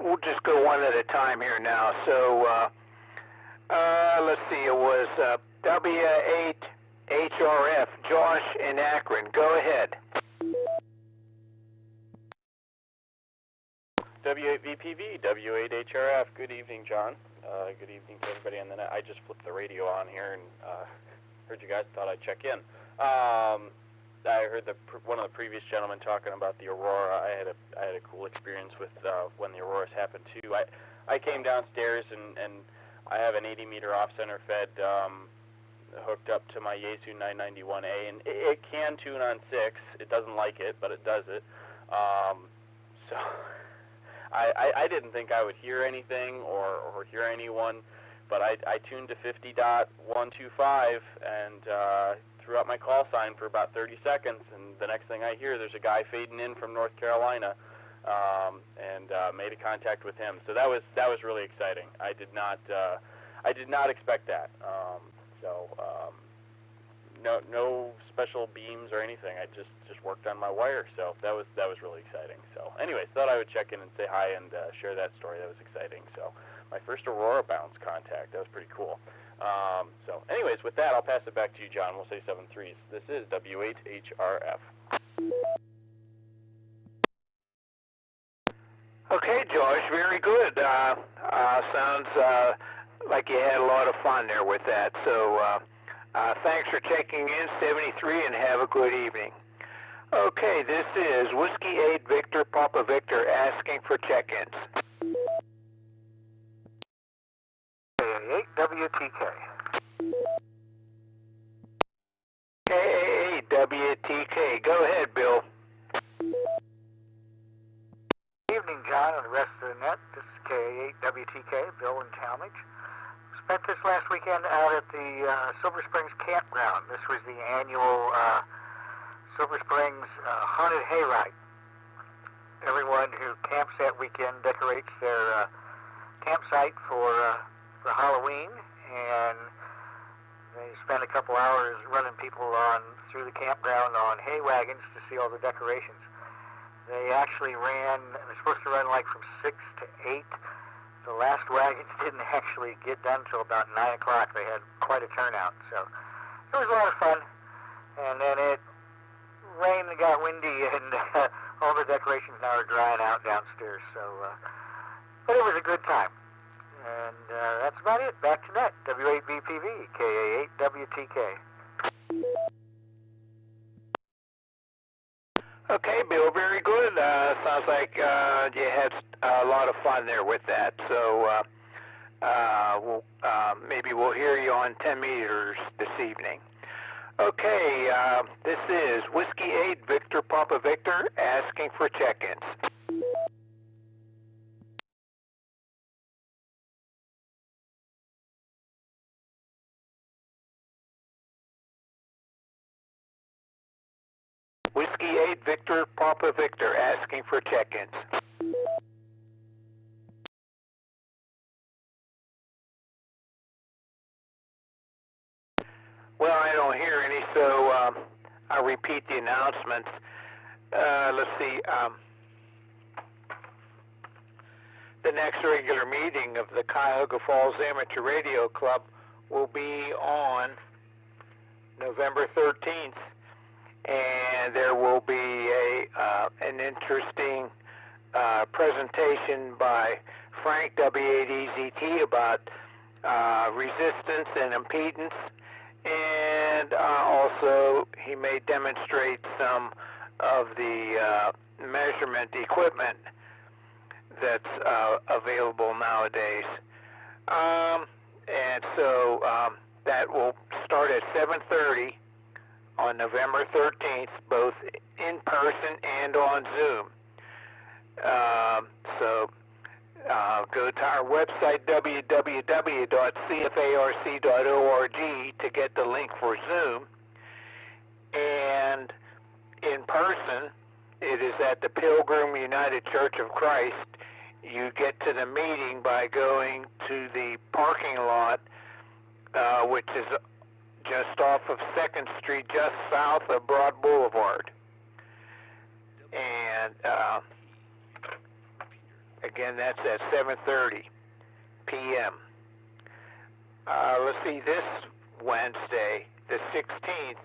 we'll just go one at a time here now. So Let's see, it was W8HRF, Josh in Akron. Go ahead. W8VPV, W8HRF. Good evening, John. Good evening to everybody on the net. I just flipped the radio on here and heard you guys. Thought I'd check in. I heard one of the previous gentlemen talking about the Aurora. I had a cool experience with when the Auroras happened too. I came downstairs and I have an 80-meter off-center fed hooked up to my Yaesu 991A, and it can tune on 6. It doesn't like it, but it does it. So I didn't think I would hear anything or hear anyone, but I tuned to 50.125 and threw out my call sign for about 30 seconds, and the next thing I hear, there's a guy fading in from North Carolina, and made a contact with him. So that was really exciting. I did not expect that. No special beams or anything. I just worked on my wire, so that was really exciting. So anyways, thought I would check in and say hi and share that story. That was exciting. So my first Aurora bounce contact. That was pretty cool. So anyways, with that, I'll pass it back to you, John. We'll say 7 3s. This is W8HRF. Okay, Josh, very good. Sounds like you had a lot of fun there with that. So thanks for checking in, 73, and have a good evening. Okay, this is Whiskey 8 Victor Papa Victor asking for check-ins. 8WTK. K8WTK. Go ahead, Bill. Evening, John, and the rest of the net. This is K8WTK, Bill in Talmadge. Spent this last weekend out at the Silver Springs Campground. This was the annual Silver Springs Haunted Hayride. Everyone who camps that weekend decorates their campsite for Halloween, and they spend a couple hours running people through the campground on hay wagons to see all the decorations. They actually they're supposed to run like from 6 to 8. The last wagons didn't actually get done until about 9 o'clock. They had quite a turnout, so it was a lot of fun. And then it rained and got windy, and all the decorations now are drying out downstairs. So, but it was a good time. And that's about it. Back to net. W8VPV, KA8WTK. Okay, Bill, very good. Sounds like you had a lot of fun there with that. So maybe we'll hear you on 10 meters this evening. Okay, this is Whiskey 8 Victor Papa Victor asking for check-ins. Whiskey 8 Victor Papa Victor asking for check-ins. Well, I don't hear any, so I'll repeat the announcements. Let's see. The next regular meeting of the Cuyahoga Falls Amateur Radio Club will be on November 13th. And there will be an interesting presentation by Frank W8EZT about resistance and impedance, and also he may demonstrate some of the measurement equipment that's available nowadays. And so that will start at 7:30 on November 13th, both in person and on Zoom. So go to our website, www.cfarc.org, to get the link for Zoom. And in person, it is at the Pilgrim United Church of Christ. You get to the meeting by going to the parking lot, which is just off of 2nd Street, just south of Broad Boulevard. And again, that's at 7:30 p.m. let's see, this Wednesday, the 16th,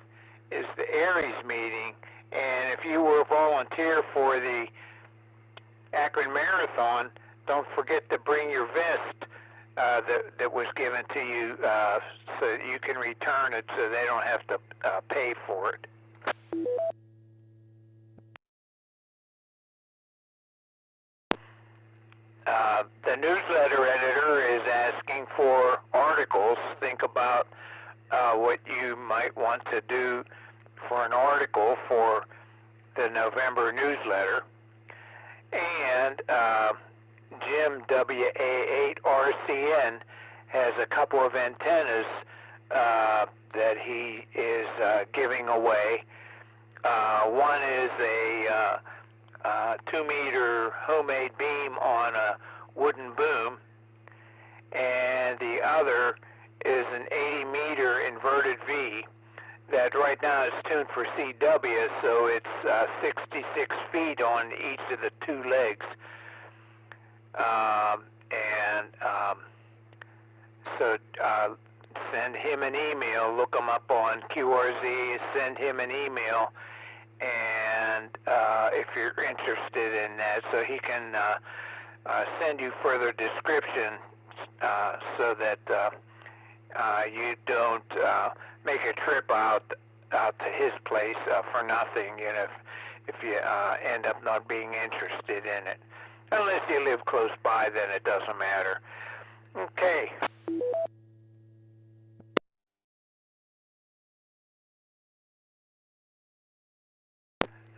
is the Aries meeting, and if you were a volunteer for the Akron Marathon, don't forget to bring your vest that was given to you so that you can return it so they don't have to pay for it. The newsletter editor is asking for articles. Think about what you might want to do for an article for the November newsletter. And Jim, W8RCN, has a couple of antennas that he is giving away. One is a 2-meter homemade beam on a wooden boom, and the other is an 80-meter inverted V that right now is tuned for CW, so it's 66 feet on each of the two legs. So send him an email, look him up on QRZ, send him an email, and if you're interested in that, so he can send you further description so that you don't make a trip out to his place for nothing, you know, if you end up not being interested in it. Unless you live close by, then it doesn't matter. Okay.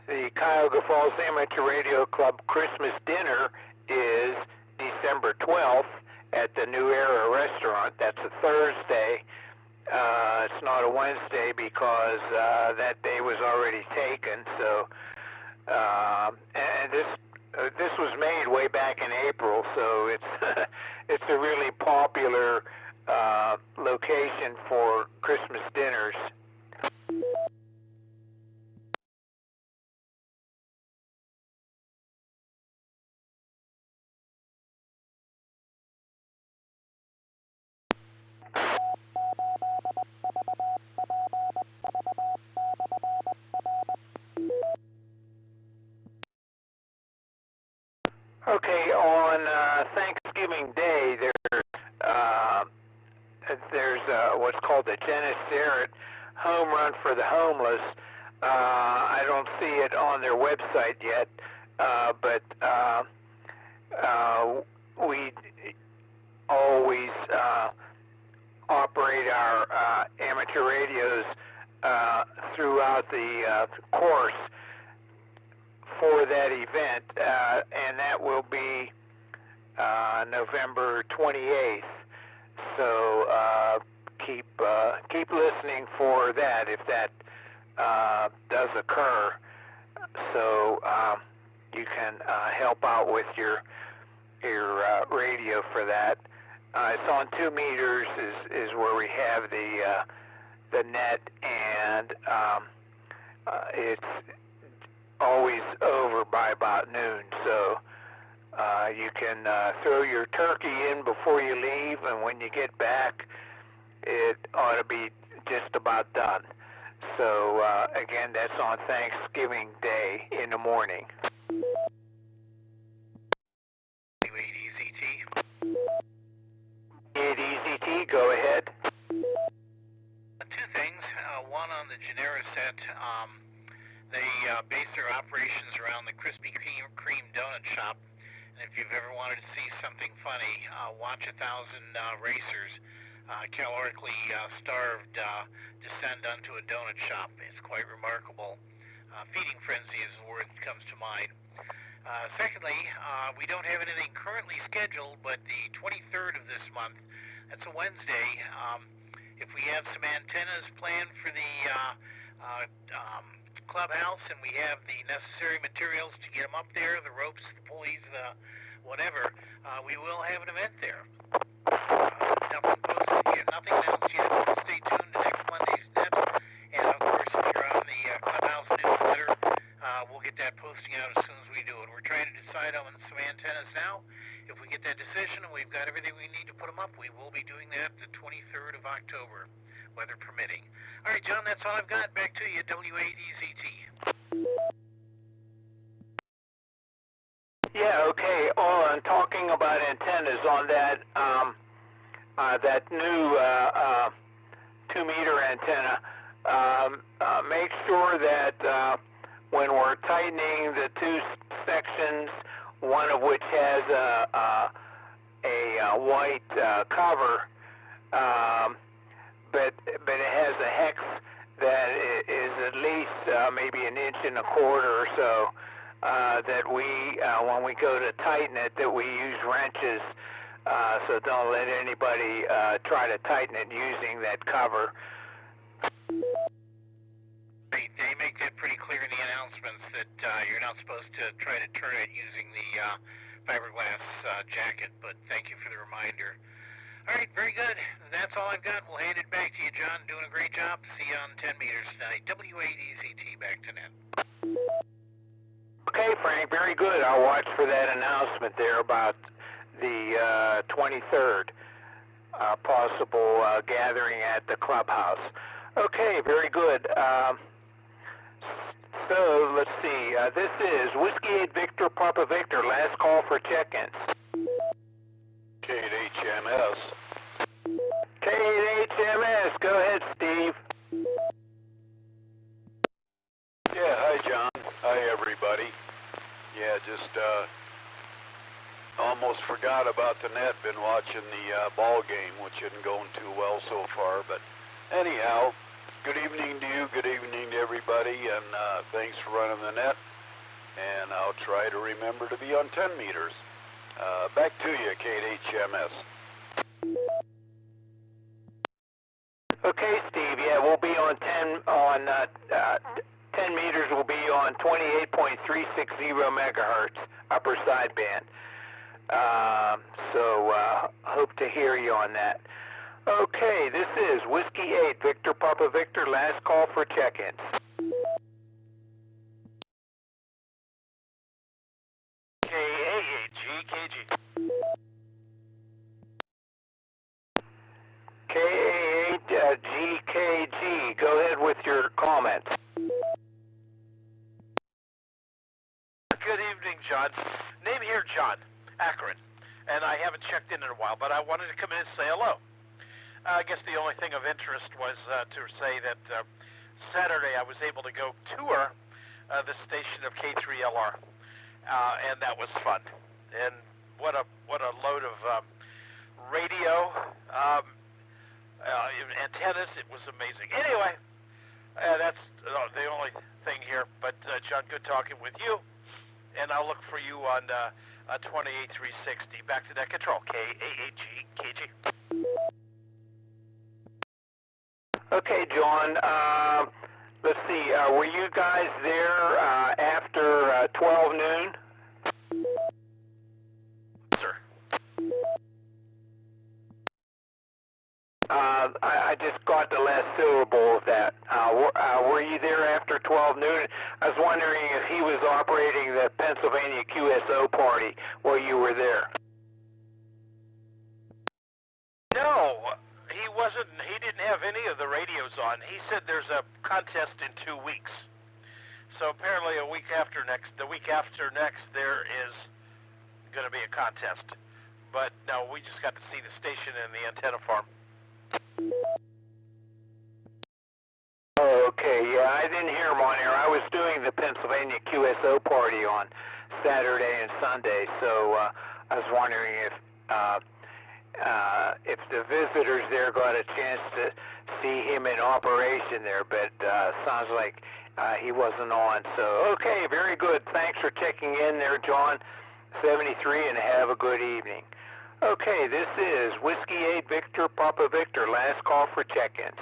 The Cuyahoga Falls Amateur Radio Club Christmas dinner is December 12th at the New Era Restaurant. That's a Thursday. It's not a Wednesday because that day was already taken. So, and this was made way back in April, so it's a really popular location for Christmas dinners. Okay, on Thanksgiving Day, there's what's called the Geneseret Home Run for the Homeless. I don't see it on their website yet, but we always operate our amateur radios throughout the course for that event, and that will be November 28th. So keep listening for that if that does occur. So you can help out with your radio for that. It's on 2 meters is where we have the net, and it's always over by about noon, so you can throw your turkey in before you leave, and when you get back, it ought to be just about done. So again, that's on Thanksgiving Day in the morning. W8EZT, go ahead. Two things. One on the Genericet. They base their operations around the Krispy Kreme donut shop. And if you've ever wanted to see something funny, watch 1,000 racers, calorically starved, descend onto a donut shop. It's quite remarkable. Feeding frenzy is the word that comes to mind. Secondly, we don't have anything currently scheduled, but the 23rd of this month, that's a Wednesday, if we have some antennas planned for the clubhouse, and we have the necessary materials to get them up there, the ropes, the pulleys, the whatever, we will have an event there. Nothing posted yet, nothing announced yet. Stay tuned to next Monday's net, and of course, if you're on the clubhouse newsletter, we'll get that posting out as soon as we do it. We're trying to decide on some antennas now. If If we get that decision and we've got everything we need to put them up, we will be doing that the 23rd of October, weather permitting. All right, John, that's all I've got. Back to you, W8VPV. Yeah, okay. On talking about antennas on that that new 2-meter antenna, make sure that when we're tightening the two sections, one of which has a white cover, but it has a hex that is at least maybe 1.25 inches or so. That we, when we go to tighten it, that we use wrenches, so don't let anybody try to tighten it using that cover. They make that pretty clear in the announcements that you're not supposed to try to turn it using the fiberglass jacket, but thank you for the reminder. All right, very good. That's all I've got. We'll hand it back to you, John. Doing a great job. See you on 10 meters tonight. W8EZT, back to net. Okay, Frank, very good. I'll watch for that announcement there about the 23rd possible gathering at the clubhouse. Okay, very good. So, let's see. This is Whiskey 8 Victor Papa Victor. Last call for check-ins. K8HMS. K8HMS. Go ahead, Steve. Yeah, hi, John. Hi, everybody. Yeah, just almost forgot about the net. Been watching the ball game, which isn't going too well so far. But anyhow, good evening to you. Good evening to everybody, and thanks for running the net. And I'll try to remember to be on 10 meters. Back to you, K8HMS. Okay, Steve. Yeah, we'll be on 10 meters will be on 28.360 megahertz upper sideband. So hope to hear you on that. Okay, this is Whiskey 8 Victor Papa Victor. Last call for check-ins. K8GKG. K8GKG. Go ahead with your comments. Good evening, John. Name here, John, Akron. And I haven't checked in a while, but I wanted to come in and say hello. I guess the only thing of interest was to say that Saturday I was able to go tour the station of K3LR, and that was fun. And what a load of radio antennas. It was amazing. Anyway, that's the only thing here. But John, good talking with you. And I'll look for you on 28360. Back to net control. K8GKG. Okay, John. Let's see. Were you guys there after 12 noon? Sir. I just got the last syllable of that. Were you there after 12 noon? I was wondering if he was operating the Pennsylvania QSO party while you were there. No, he wasn't. He didn't have any of the radios on. He said there's a contest in 2 weeks. So apparently the week after next, there is going to be a contest. But no, we just got to see the station and the antenna farm. Okay, yeah, I didn't hear him on air. I was doing the Pennsylvania QSO party on Saturday and Sunday, so I was wondering if the visitors there got a chance to see him in operation there, but sounds like he wasn't on. So, okay, very good. Thanks for checking in there, John 73, and have a good evening. Okay, this is Whiskey 8 Victor Papa Victor. Last call for check-ins.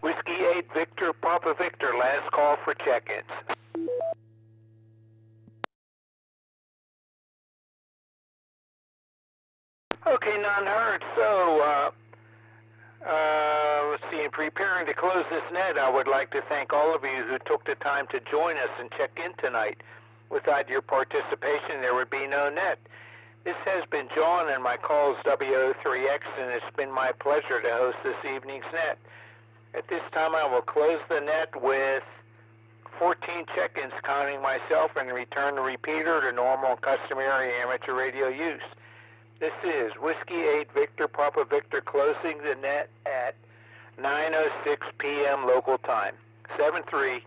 Whiskey 8 Victor Papa Victor. Last call for check-ins. Okay, none heard. So, In preparing to close this net, I would like to thank all of you who took the time to join us and check in tonight. Without your participation, there would be no net. This has been John, and my call is W03X, and it's been my pleasure to host this evening's net. At this time, I will close the net with 14 check-ins counting myself and return the repeater to normal and customary amateur radio use. This is Whiskey 8 Victor Papa Victor closing the net at 9:06 p.m. local time. 7-3.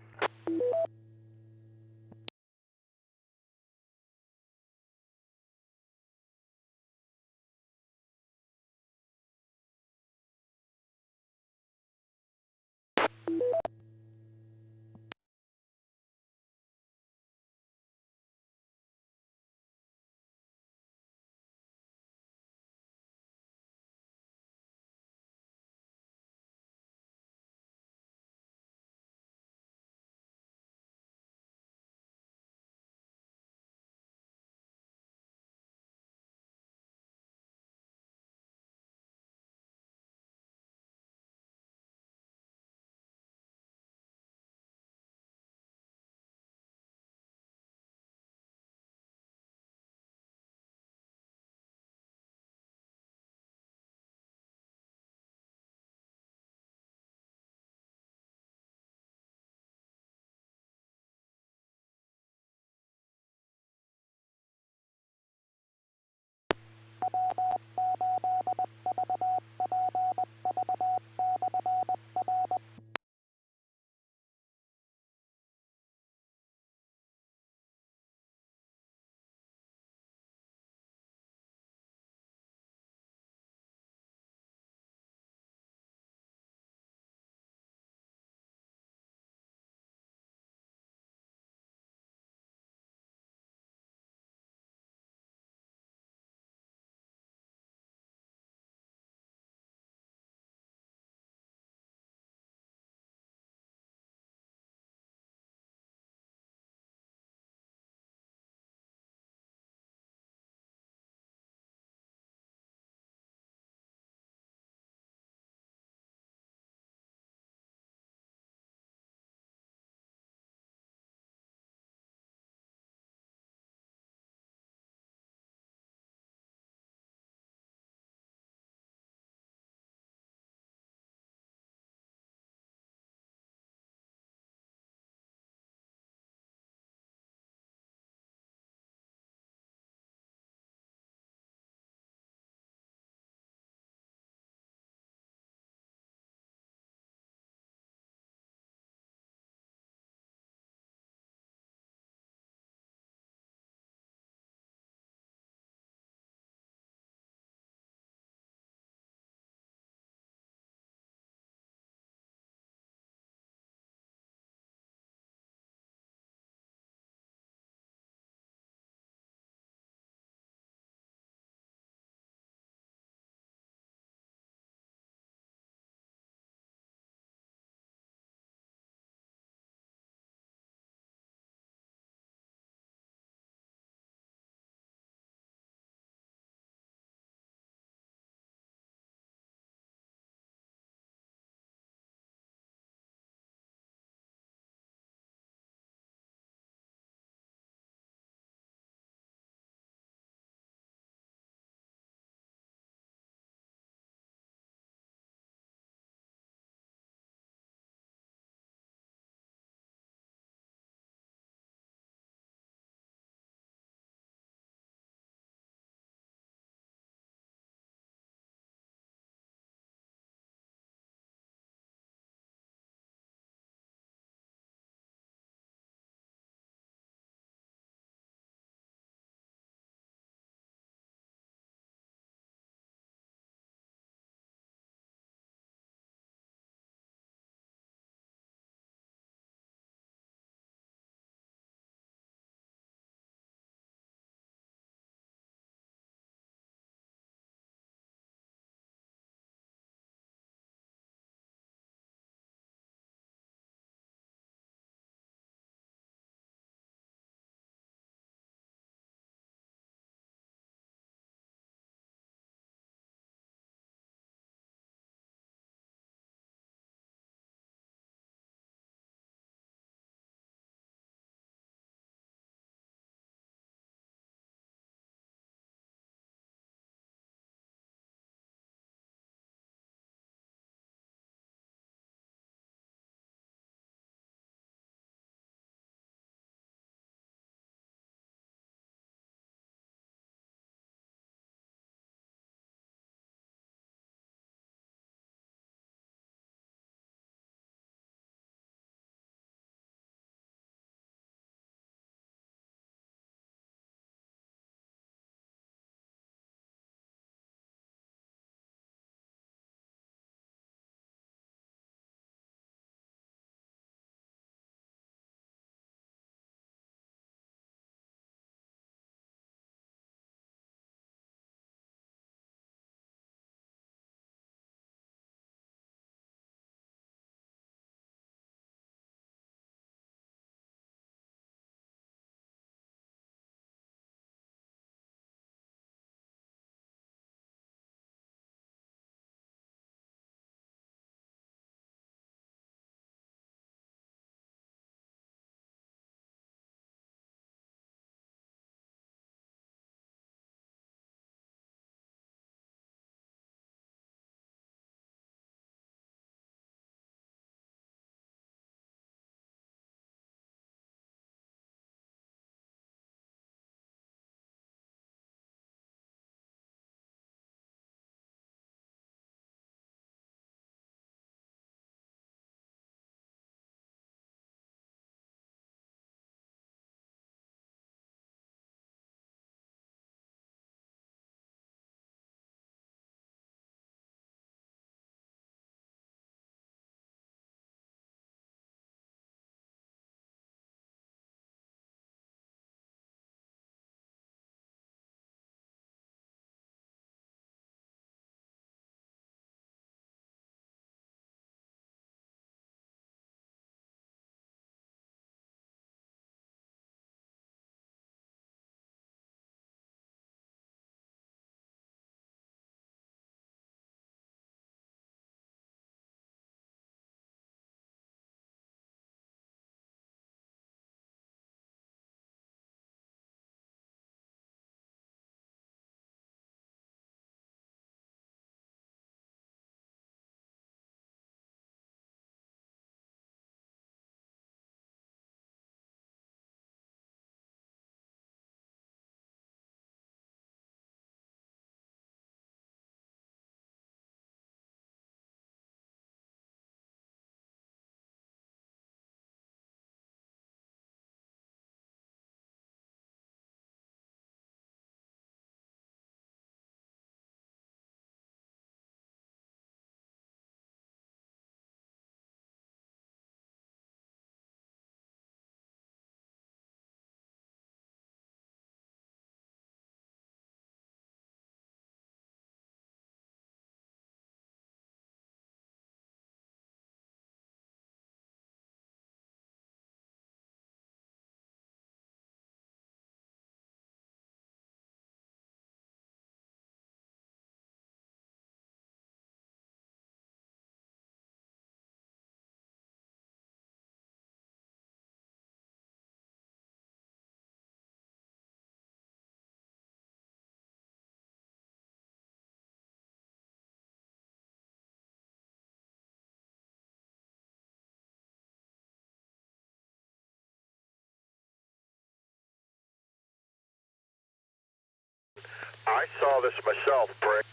I saw this myself, Brick.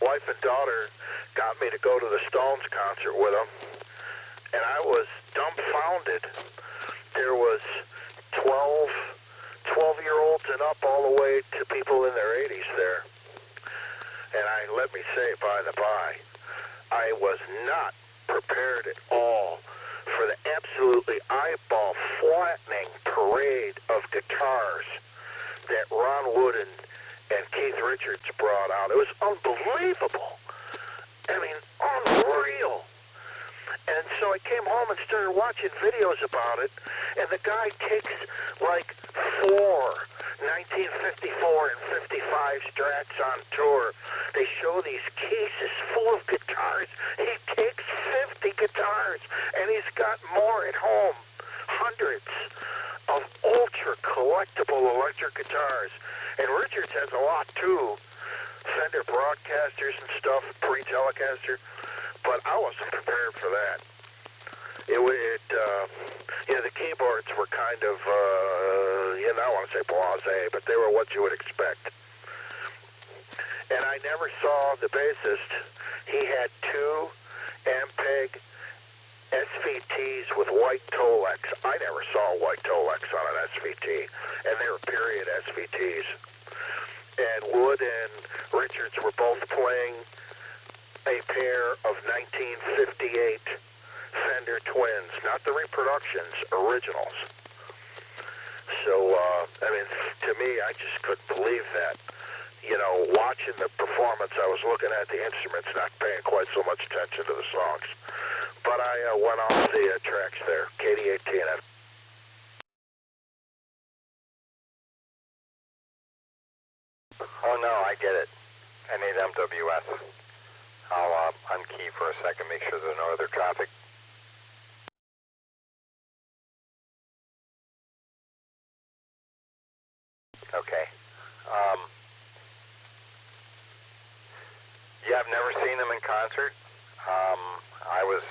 Wife and daughter got me to go to the Stones concert with them, and I was dumbfounded. There was 12-year-olds and up all the way to people in their 80s there. And let me say, by the by, I was not prepared at all for the absolutely eyeball-flattening parade of guitars that Ron Wood and Keith Richards brought out. It was unbelievable. I mean, unreal. And so I came home and started watching videos about it, and the guy takes like 4 1954 and 55 Strats on tour. They show these cases full of guitars. He takes 50 guitars, and he's got more at home. Hundreds of ultra collectible electric guitars. And Richards has a lot too. Fender Broadcasters and stuff, pre-Telecaster. But I wasn't prepared for that. The keyboards were kind of, I don't want to say blasé, but they were what you would expect. And I never saw the bassist. He had 2 Ampeg SVTs with white Tolex. I never saw white Tolex on an SVT, and they were period SVTs. And Wood and Richards were both playing a pair of 1958 Fender Twins, not the reproductions, originals. So, to me, I just couldn't believe that. Watching the performance, I was looking at the instruments, not paying quite so much attention to the songs. But I went off the tracks there, KD18. Oh, no, I get it. I need MWS. I'll unkey for a second, make sure there's no other traffic. Okay. Yeah, I've never seen them in concert. I was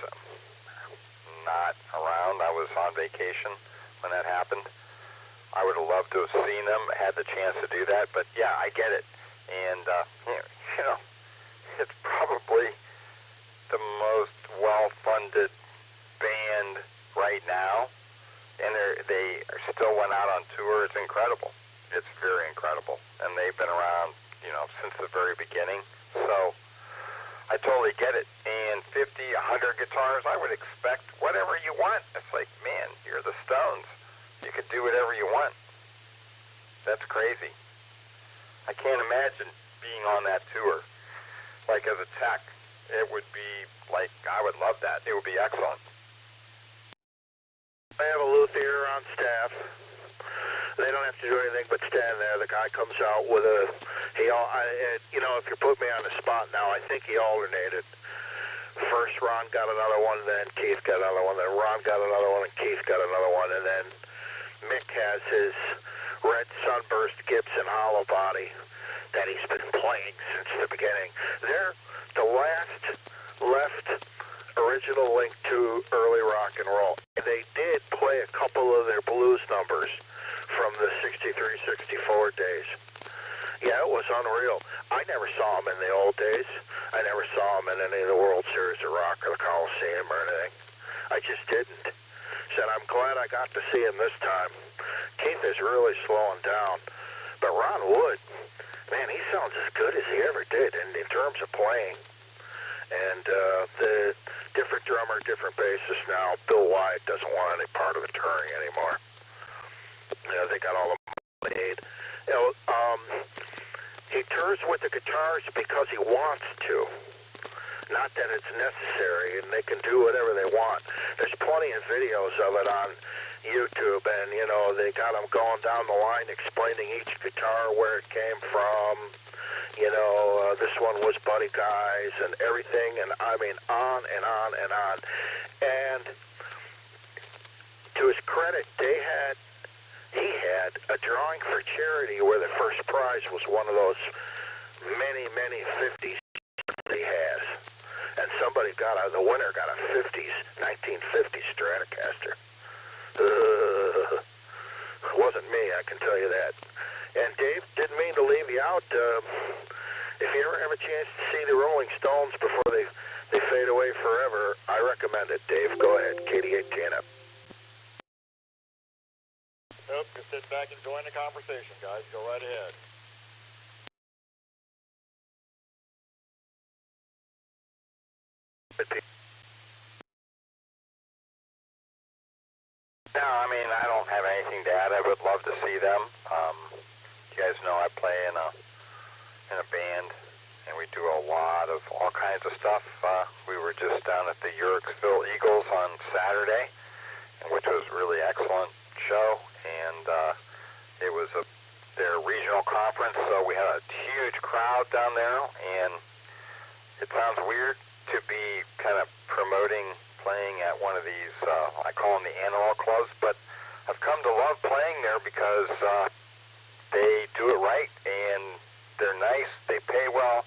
not around. I was on vacation when that happened. I would have loved to have seen them, had the chance to do that, but yeah, I get it. And, it's probably the most well-funded band right now, and they still went out on tour. It's incredible. It's very incredible. And they've been around, since the very beginning. So I totally get it. And 50, 100 guitars, I would expect whatever you want. It's like, man, you're the Stones. You could do whatever you want. That's crazy. I can't imagine being on that tour. Like as a tech, it would be like, I would love that. It would be excellent. I have a luthier on staff. They don't have to do anything but stand there. The guy comes out with if you put me on the spot now, I think he alternated. First Ron got another one, then Keith got another one, then Ron got another one, and Keith got another one, and then Mick has his red sunburst Gibson hollow body that he's been playing since the beginning. They're the last left original link to early rock and roll. They did play a couple of their blues numbers from the 63-64 days. Yeah, it was unreal. I never saw them in the old days. I never saw them in any of the World Series of Rock or the Coliseum or anything. I just didn't. Said, I'm glad I got to see him this time. Keith is really slowing down. But Ron Wood, man, he sounds as good as he ever did in terms of playing. And the different drummer, different bassist now. Bill Wyatt doesn't want any part of the touring anymore. They got all the money made. He tours with the guitars because he wants to. Not that it's necessary, and they can do whatever they want. There's plenty of videos of it on YouTube, and, they got them going down the line explaining each guitar, where it came from. This one was Buddy Guy's and everything, and I mean on and on and on. And to his credit, he had a drawing for charity where the first prize was one of those many 50s he has. And the winner got a 1950 Stratocaster. It wasn't me, I can tell you that. And Dave, didn't mean to leave you out. If you ever have a chance to see the Rolling Stones before they fade away forever, I recommend it. Dave, go ahead. KD8TNF. Nope, just sit back and join the conversation, guys. Go right ahead. No, I mean, I don't have anything to add. I would love to see them. You guys know I play in a band, and we do a lot of all kinds of stuff. We were just down at the Yorksville Eagles on Saturday, which was a really excellent show, and it was their regional conference, so we had a huge crowd down there, and it sounds weird to be kind of promoting playing at one of these, I call them the analog clubs, but I've come to love playing there because they do it right, and they're nice, they pay well,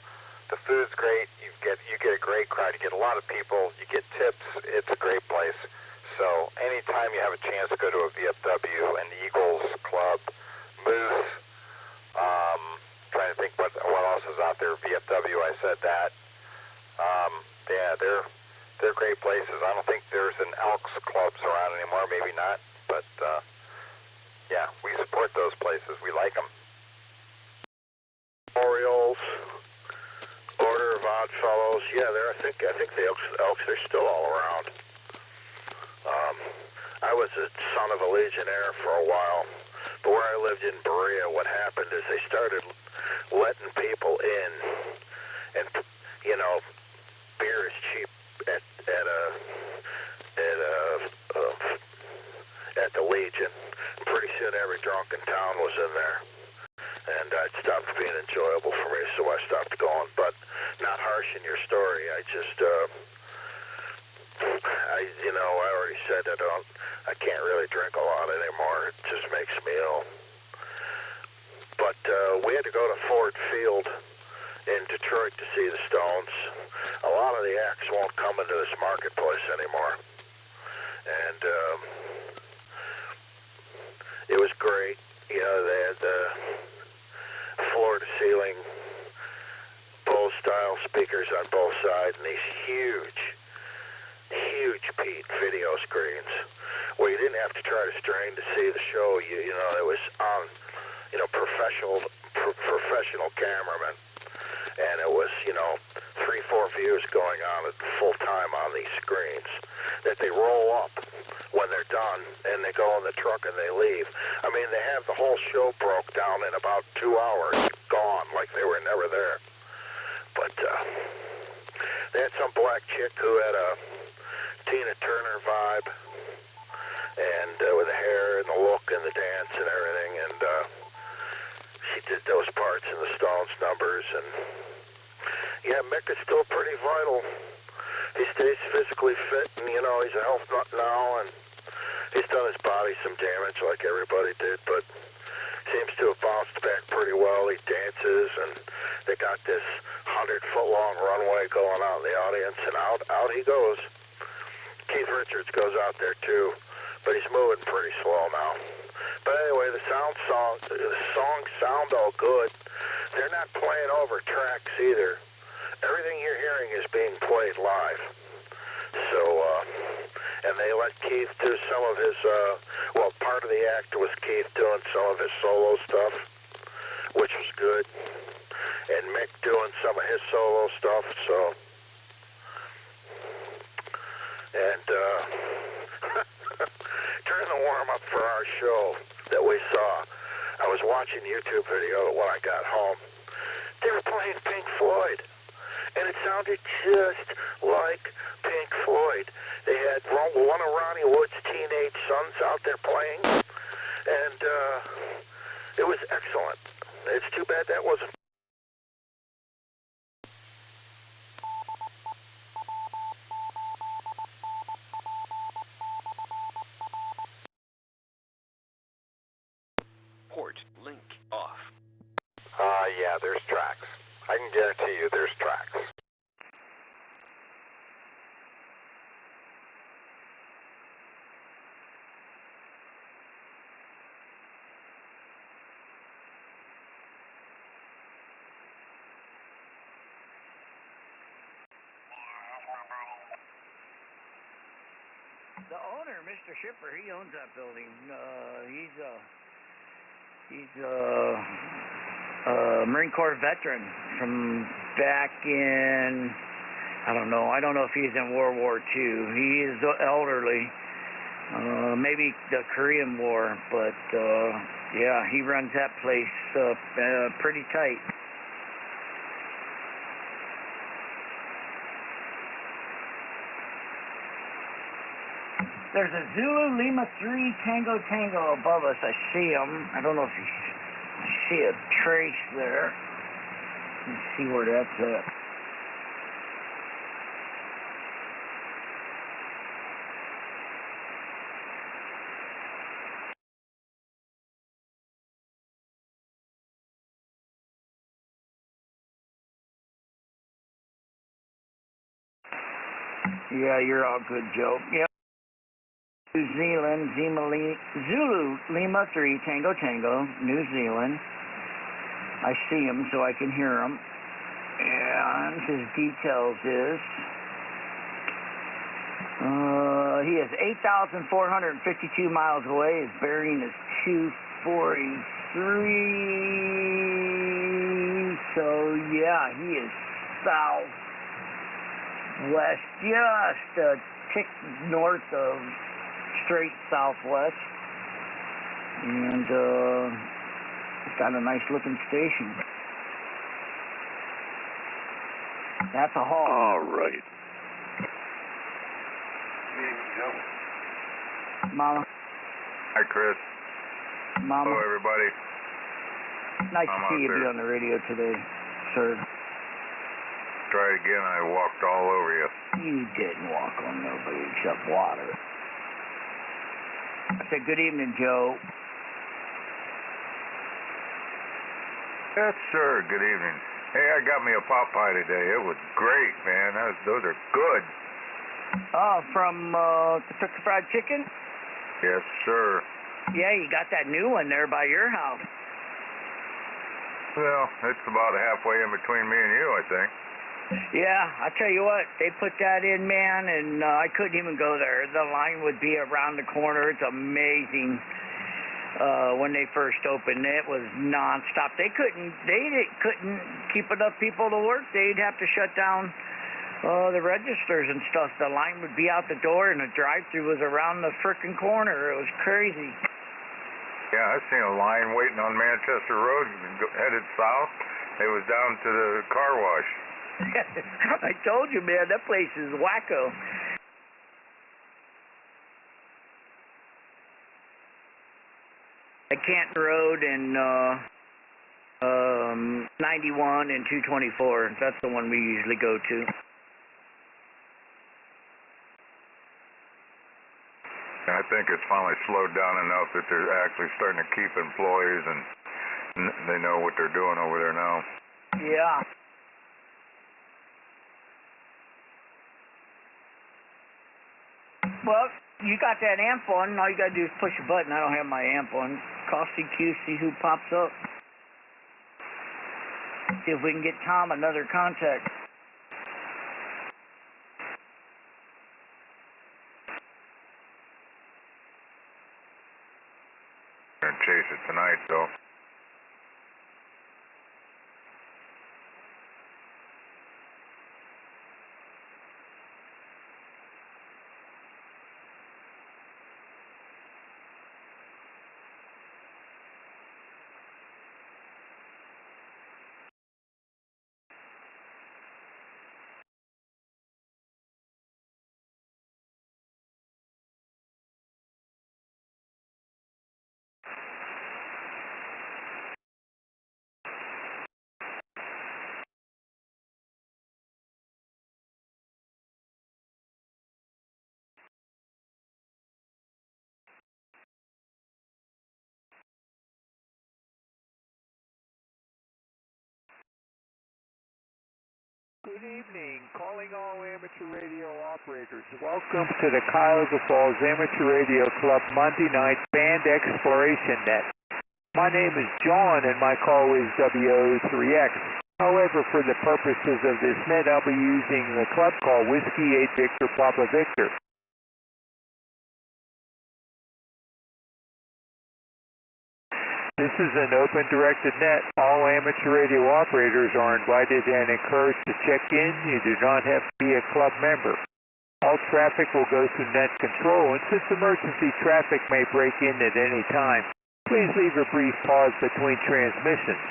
the food's great, you get a great crowd, you get a lot of people, you get tips, it's a great place. So anytime you have a chance to go to a VFW, an Eagles club, Moose, trying to think what else is out there, VFW, I said that. Yeah, they're great places. I don't think there's an Elks clubs around anymore, maybe not, but yeah, we support those places. We like them. Orioles, Order of Odd Fellows, yeah, I think the Elks are still all around. I was a son of a Legionnaire for a while, but where I lived in Berea, what happened is they started letting people in, and beer is cheap at the Legion. Pretty soon every drunk in town was in there, and it stopped being enjoyable for me, so I stopped going. But not harshing your story, I already said I can't really drink a lot anymore. It just makes me ill. But we had to go to Ford Field in Detroit to see the Stones. A lot of the acts won't come into this marketplace anymore. And it was great. They had the floor-to-ceiling Bose-style speakers on both sides, and these huge Pete video screens where you didn't have to try to strain to see the show. It was on, professional cameramen, and it was 3-4 views going on at full time on these screens that they roll up when they're done, and they go in the truck and they leave. I mean, they have the whole show broke down in about 2 hours, gone like they were never there. But they had some black chick who had a Tina Turner vibe, and with the hair and the look and the dance and everything, and she did those parts in the Stones numbers. And yeah, Mick is still pretty vital. He stays physically fit, and he's a health nut now, and he's done his body some damage like everybody did, but seems to have bounced back pretty well. He dances, and they got this 100-foot-long runway going out in the audience, and out he goes. Keith Richards goes out there too, but he's moving pretty slow now. But anyway, the songs sound all good. They're not playing over tracks either. Everything you're hearing is being played live. So, and they let Keith do some of his, part of the act was Keith doing some of his solo stuff, which was good. And Mick doing some of his solo stuff, so. And during the warm-up for our show that we saw, I was watching YouTube video when I got home. They were playing Pink Floyd, and it sounded just like Pink Floyd. They had one of Ronnie Wood's teenage sons out there playing, and it was excellent. It's too bad that wasn't. Port link off. Yeah, there's tracks. I can guarantee you there's tracks. The owner, Mr. Shipper, he owns that building. He's a Marine Corps veteran from back in, I don't know if he's in World War II. He is elderly, maybe the Korean War, but yeah, he runs that place pretty tight. There's a Zulu Lima 3 Tango Tango above us. I see him. I don't know if I see a trace there. Let's see where that's at. Yeah, you're all good, Joe. Yep. New Zealand, Zulu Lima 3 Tango Tango, New Zealand. I see him, so I can hear him. And his details is, he is 8,452 miles away. His bearing is 243. So yeah, he is southwest, just a tick north of straight southwest, and it's got a nice looking station. That's a haul. All right. Mama. Hi, Chris. Mama. Hello, everybody. Nice to see you be on the radio today, sir. Try it again. I walked all over you. You didn't walk on nobody except water. I said, good evening, Joe. Yes, sir. Good evening. Hey, I got me a pot pie today. It was great, man. Those are good. Oh, from Kentucky Fried Chicken? Yes, sir. Yeah, you got that new one there by your house. Well, it's about halfway in between me and you, I think. Yeah, I tell you what, they put that in, man, and I couldn't even go there. The line would be around the corner. It's amazing. When they first opened, it was nonstop. They couldn't keep enough people to work. They'd have to shut down the registers and stuff. The line would be out the door, and the drive-thru was around the frickin' corner. It was crazy. Yeah, I seen a line waiting on Manchester Road headed south. It was down to the car wash. I told you, man, that place is wacko. Canton Road and 91 and 224. That's the one we usually go to. I think it's finally slowed down enough that they're actually starting to keep employees and they know what they're doing over there now. Yeah. Well, you got that amp on. All you got to do is push a button. I don't have my amp on. Call CQ, see who pops up. See if we can get Tom another contact. We're going to chase it tonight, though. Good evening, calling all amateur radio operators. Welcome to the Cuyahoga Falls Amateur Radio Club Monday night band exploration net. My name is John and my call is W8VPV. However, for the purposes of this net, I'll be using the club call Whiskey 8 Victor Papa Victor. is an open directed net. All amateur radio operators are invited and encouraged to check in. You do not have to be a club member. All traffic will go through net control, and since emergency traffic may break in at any time, please leave a brief pause between transmissions.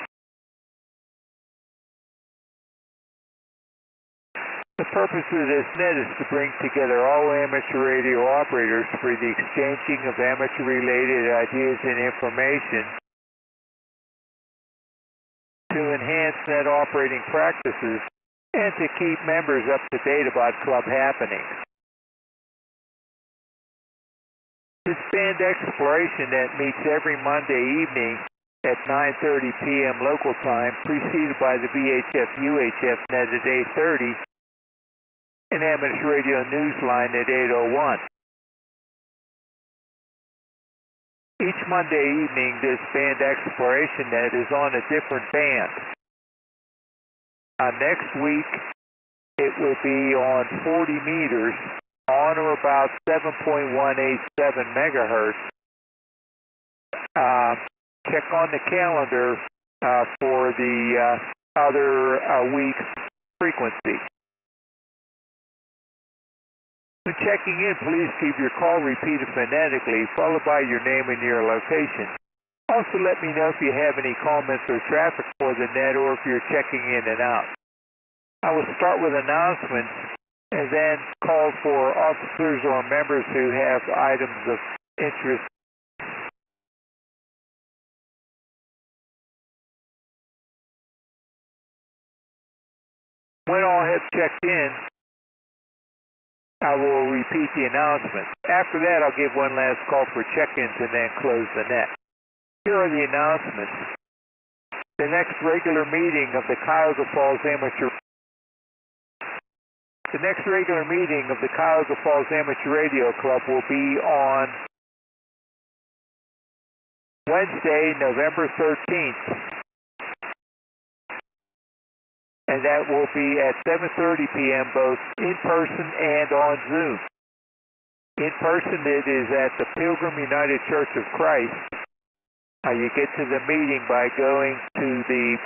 The purpose of this net is to bring together all amateur radio operators for the exchanging of amateur-related ideas and information to enhance net operating practices and to keep members up to date about club happenings. This band exploration net meets every Monday evening at 9:30 p.m. local time, preceded by the VHF-UHF net at 8:30 and Amateur Radio Newsline at 8:01. Each Monday evening, this band exploration net is on a different band. Next week, it will be on 40 meters on or about 7.187 megahertz. Check on the calendar for the other week's frequency. When checking in, please keep your call repeated phonetically, followed by your name and your location. Also, let me know if you have any comments or traffic for the net or if you're checking in and out. I will start with announcements and then call for officers or members who have items of interest. When all have checked in, I will repeat the announcement. After that, I'll give one last call for check-ins and then close the net. Here are the announcements. The next regular meeting of the Cuyahoga Falls Amateur Radio Club will be on Wednesday, November 13th. And that will be at 7:30 p.m. both in person and on Zoom. In person, it is at the Pilgrim United Church of Christ. You get to the meeting by going to the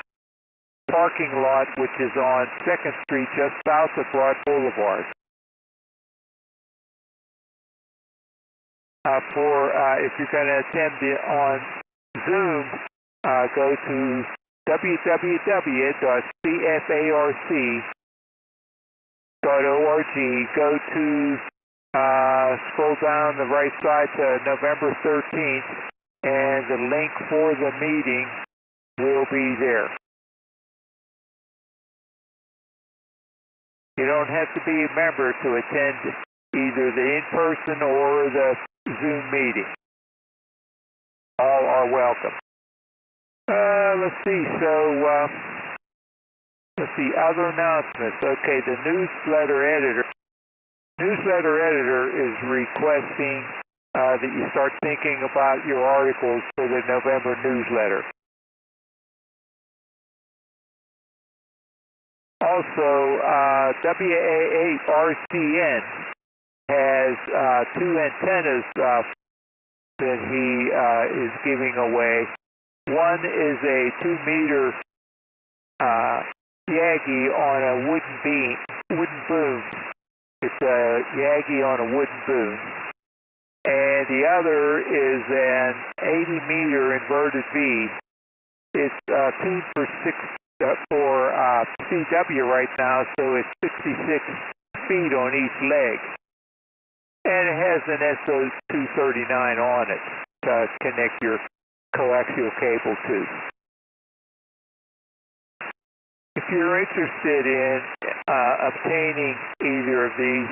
parking lot, which is on 2nd Street, just south of Broad Boulevard. If you're going to attend on Zoom, go to www.cfarc.org. Go to, scroll down the right side to November 13th, and the link for the meeting will be there. You don't have to be a member to attend either the in-person or the Zoom meeting. All are welcome. Let's see, other announcements. Okay, the newsletter editor is requesting that you start thinking about your articles for the November newsletter. Also, W8VPV has 2 antennas that he is giving away. One is a 2-meter Yagi on a wooden boom. It's a Yagi on a wooden boom. And the other is an 80-meter inverted V. It's tuned for CW right now, so it's 66 feet on each leg. And it has an SO239 on it to connect your coaxial cable to. If you're interested in obtaining either of these,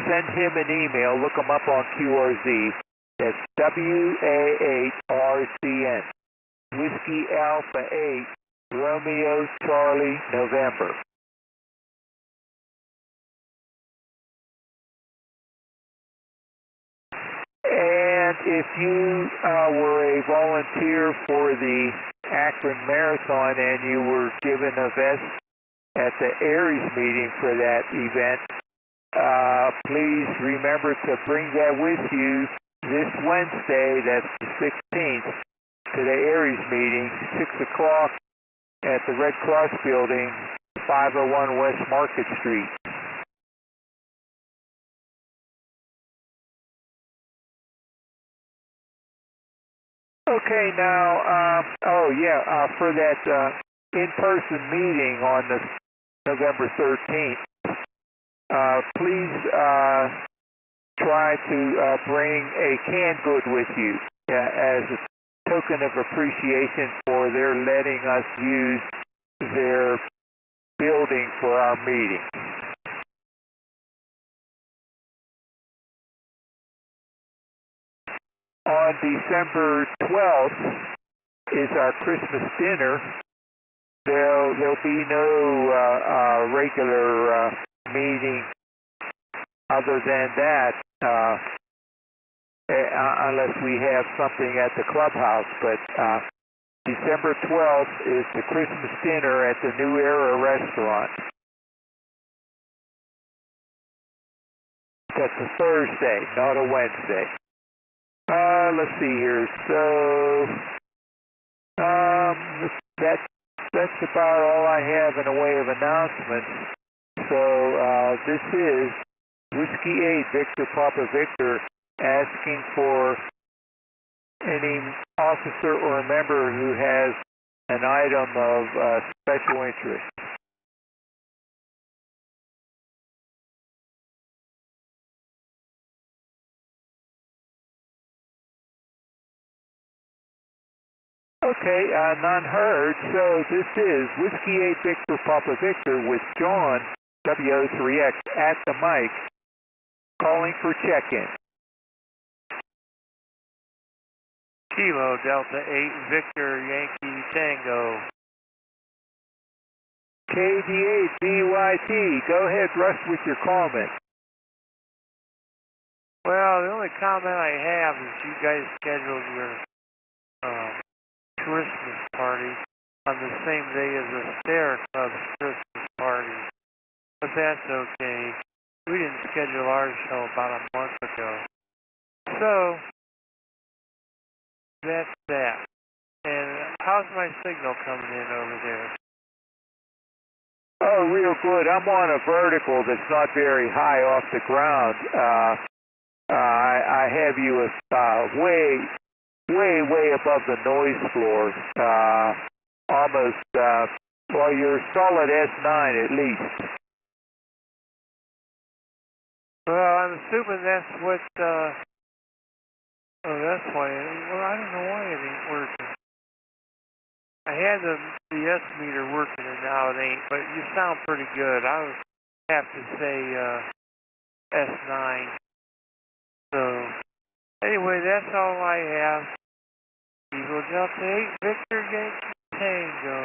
send him an email. Look him up on QRZ. That's WA8RCN. Whiskey Alpha 8, Romeo Charlie November. And if you were a volunteer for the Akron Marathon and you were given a vest at the Aries meeting for that event, please remember to bring that with you this Wednesday, that's the 16th, to the Aries meeting, 6 o'clock at the Red Cross Building, 501 West Market Street. Okay, now, for that in-person meeting on the November 13th, please try to bring a canned good with you as a token of appreciation for their letting us use their building for our meeting. On December 12th is our Christmas dinner. There'll be no regular meeting other than that, unless we have something at the clubhouse. But December 12th is the Christmas dinner at the New Era restaurant. That's a Thursday, not a Wednesday. Let's see here. So that's about all I have in the way of announcements. So this is Whiskey 8 Victor Papa Victor asking for any officer or member who has an item of special interest. Okay, none heard. So this is Whiskey 8 Victor Papa Victor with John, W03X, at the mic, calling for check-in. Kilo Delta 8 Victor Yankee Tango. KD8BYT, go ahead, Russ, with your comment. Well, the only comment I have is you guys scheduled your Christmas party on the same day as the Stair Club's Christmas party. But that's okay. We didn't schedule ours till about a month ago. So, that's that. And how's my signal coming in over there? Oh, real good. I'm on a vertical that's not very high off the ground. I have you way above the noise floor. Almost, well, you're solid S9 at least. Well, I'm assuming that's what, oh, that's why, well, I don't know why it ain't working. I had the S meter working and now it ain't, but you sound pretty good. I would have to say S9. So, anyway, that's all I have. Eagle Delta 8, Victor Yankee Tango.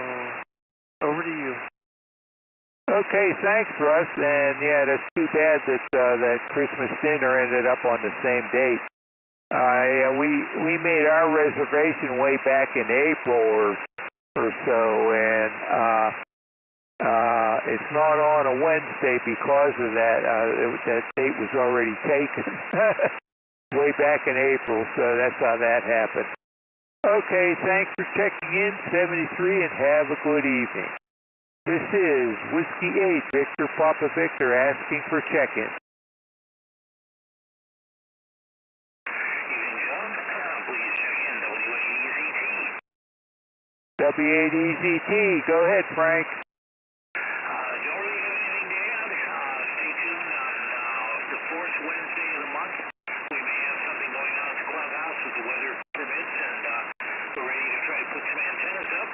Over to you. Okay, thanks, Russ. And yeah, that's too bad that that Christmas dinner ended up on the same date. We made our reservation way back in April or so, and it's not on a Wednesday because of that. That date was already taken way back in April, so that's how that happened. Okay, thanks for checking in, 73, and have a good evening. This is Whiskey 8 Victor Papa Victor asking for check-in. W8EZT, go ahead, Frank. Don't really have anything to add. Stay tuned on the fourth Wednesday of the month. We may have something going on at the clubhouse if the weather permits, and we're ready to try to put some antennas up.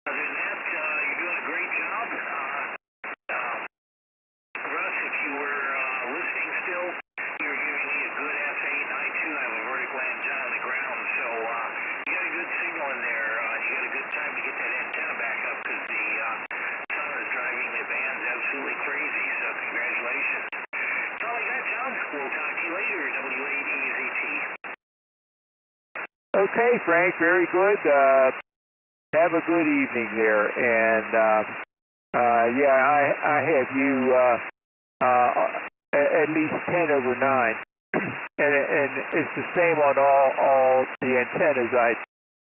Other than that, you're doing a great job. Russ, if you were listening still, you're giving me a good S8, and I too have a vertical antenna on the ground, so you got a good signal in there. You got a good time to get that antenna back up because the sun is driving the bands absolutely crazy, so congratulations. That's all I got, John. We'll talk to you later, W8EZT. Okay, Frank, very good. Have a good evening there, and yeah, I have you at least 10 over 9, and it's the same on all the antennas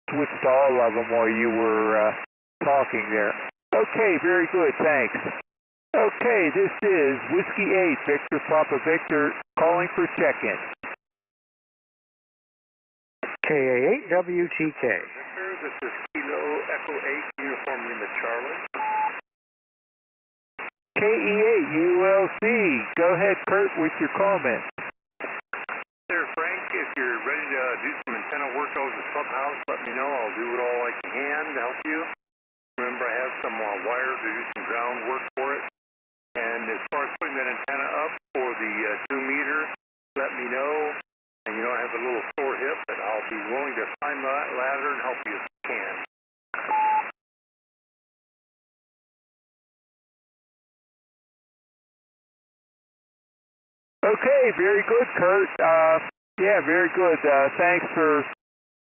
switched to all of them while you were talking there. Okay, very good, thanks. Okay, this is Whiskey 8, Victor Papa Victor, calling for check-in. KA8WTK. This is Kilo Echo 8, Uniform Lima Charlie. KE8ULC, go ahead, Kurt, with your comments. There, Frank, if you're ready to do some antenna work over the clubhouse, let me know. I'll do it all I can to help you. Remember, I have some wire to do some ground work for it. And as far as putting that antenna up for the 2 meter, let me know. And you don't have a little sore hip, but I'll be willing to climb that ladder and help you if I can. Okay, very good, Kurt. Yeah, very good. Thanks for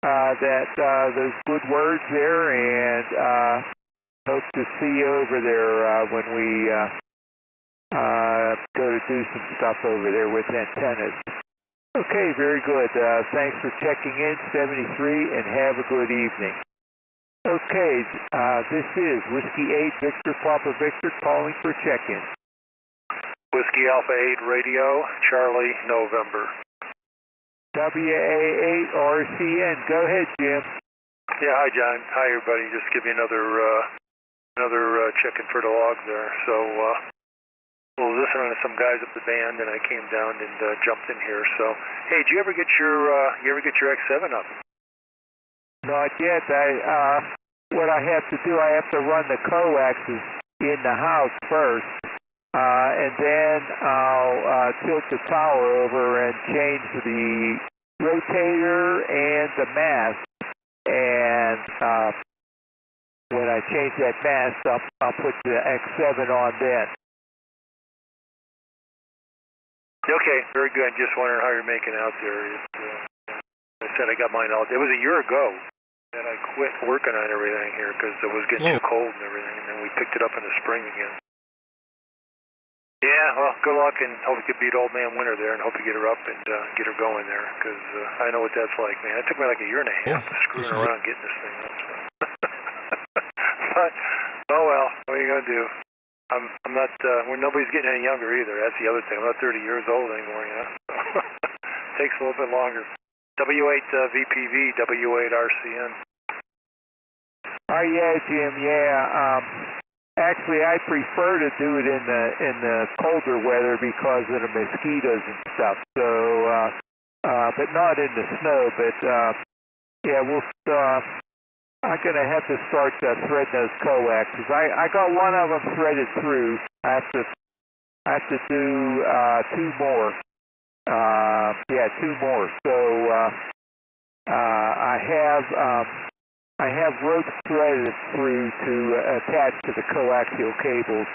those good words there, and hope to see you over there when we go to do some stuff over there with antennas. Okay, very good. Thanks for checking in, 73, and have a good evening. Okay, this is Whiskey 8, Victor Papa Victor, calling for check-in. Whiskey Alpha 8 Radio, Charlie, November. WA8RCN, go ahead, Jim. Yeah, hi, John. Hi, everybody. Just give you another check-in for the log there. So, we're listening to some guys up the band, and I came down and jumped in here. So, hey, did you ever get your X7 up? Not yet. What I have to do, I have to run the coaxes in the house first, and then I'll tilt the tower over and change the rotator and the mast. And when I change that mast, I'll put the X7 on then. Okay, very good. Just wondering how you're making out there. I said I got mine all day. It was a year ago that I quit working on everything here because it was getting too cold and everything, and then we picked it up in the spring again. Yeah, well, good luck, and hope you can beat Old Man Winter there, and hope you get her up and get her going there, because I know what that's like, man. It took me like a year and a half screwing around getting this thing up. So. But, oh well, what are you gonna do? I'm not. Nobody's getting any younger either. That's the other thing. I'm not 30 years old anymore, you know. Takes a little bit longer. W8VPV, W8RCN. Oh yeah, Jim. Yeah. Actually, I prefer to do it in the colder weather because of the mosquitoes and stuff. So, but not in the snow. But yeah, I'm gonna have to start threading those coaxes. I got one of them threaded through. I have to do 2 more. Yeah, 2 more. So I have ropes threaded through to attach to the coaxial cables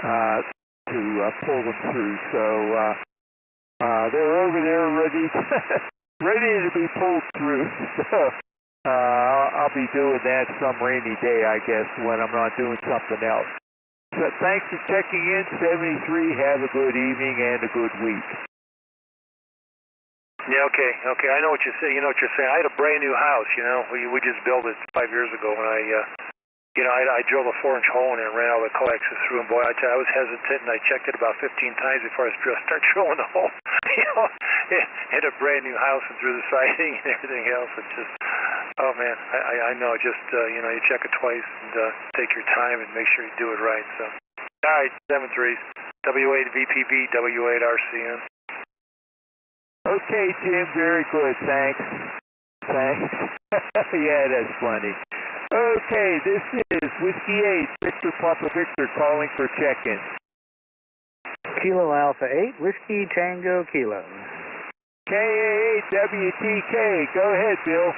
to pull them through. So they're over there ready to be pulled through. So I'll be doing that some rainy day, I guess, when I'm not doing something else. So thanks for checking in, 73. Have a good evening and a good week. Yeah, okay. I know what you're saying. You know what you're saying. I had a brand new house. You know, we just built it 5 years ago, and I drilled a 4-inch hole in it and ran all the coaxes through. And boy, I tell you, I was hesitant, and I checked it about 15 times before I start drilling the hole. You know, hit a brand new house and through the siding and everything else. It's just, oh man, I know. Just you check it twice and take your time and make sure you do it right. So, all right, 7-3, W8VPV, W8RCN. Okay, Jim, very good, thanks. Yeah, that's funny. Okay, this is Whiskey 8, Victor Papa Victor, calling for check-in. Kilo Alpha 8, Whiskey Tango Kilo. KA8WTK, go ahead, Bill.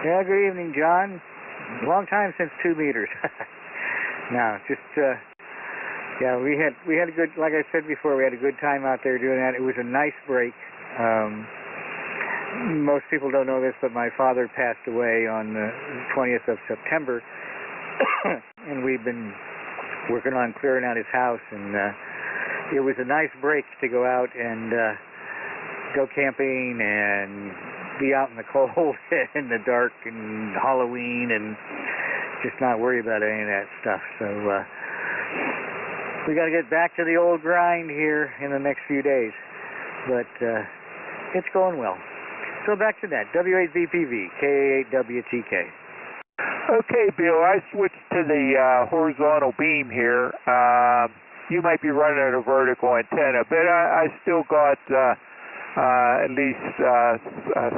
Yeah, good evening, John. Long time since 2 meters. No, just... Yeah, we had a good, like I said before, we had a good time out there doing that. It was a nice break. Most people don't know this, but my father passed away on the 20th of September, and we've been working on clearing out his house, and it was a nice break to go out and go camping and be out in the cold in the dark and Halloween and just not worry about any of that stuff. So we got to get back to the old grind here in the next few days. But it's going well. So back to that, W8VPV, K8WTK. Okay, Bill, I switched to the horizontal beam here. You might be running a vertical antenna, but I still got at least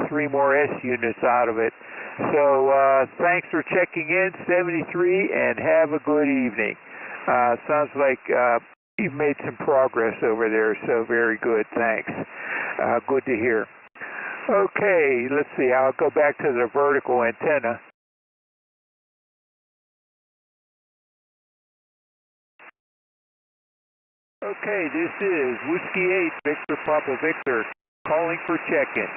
3 more S units out of it. So thanks for checking in, 73, and have a good evening. Sounds like you've made some progress over there, so very good, thanks. Good to hear. Okay, let's see, I'll go back to the vertical antenna. Okay, this is Whiskey 8, Victor Papa Victor, calling for check-in.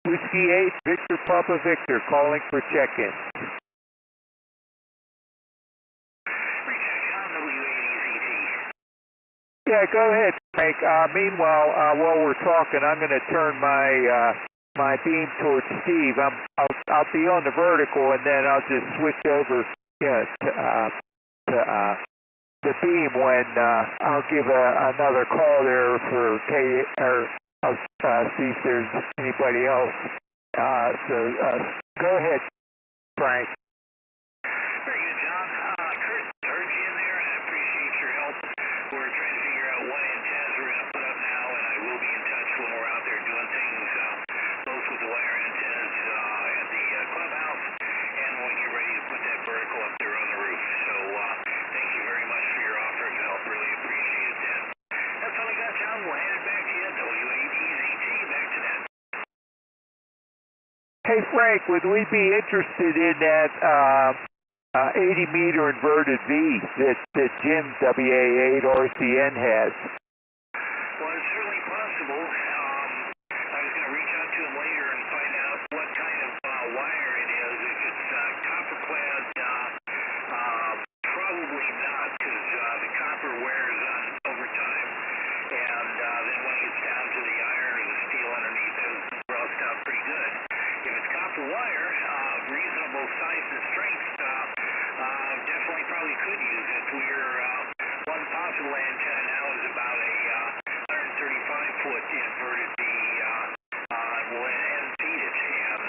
Whiskey 8, Victor Papa Victor, calling for check-in. Yeah, go ahead, Frank. Meanwhile, while we're talking, I'm going to turn my beam towards Steve. I'll be on the vertical, and then I'll just switch over to the beam when I'll give another call there for or I'll see if there's anybody else. So go ahead, Frank. Very good, John. Chris, heard you in there, and I appreciate your help. We're trying to figure out what antennas we're going to put up now, and I will be in touch when we're out there doing things, both with the wire antennas at the clubhouse, and when we get ready to put that vertical up there on the roof. So thank you very much for your offer of help. Really appreciate that. That's all I got, John. We'll hand it back to you. W8VPV, back to that. Hey, Frank, would we be interested in that 80-meter inverted V that Jim WA8 RCN has? Well, it's certainly possible. I was going to reach out to him later and find out what kind of wire it is. If it's copper-clad, probably not, because the copper wears on over time, and then when it gets down to the iron or the steel underneath, it'll rust out pretty good. If it's copper wire, reasonable size and strength, definitely probably could use it. One possible antenna now is about a 135-foot inverted V, will end feed it, and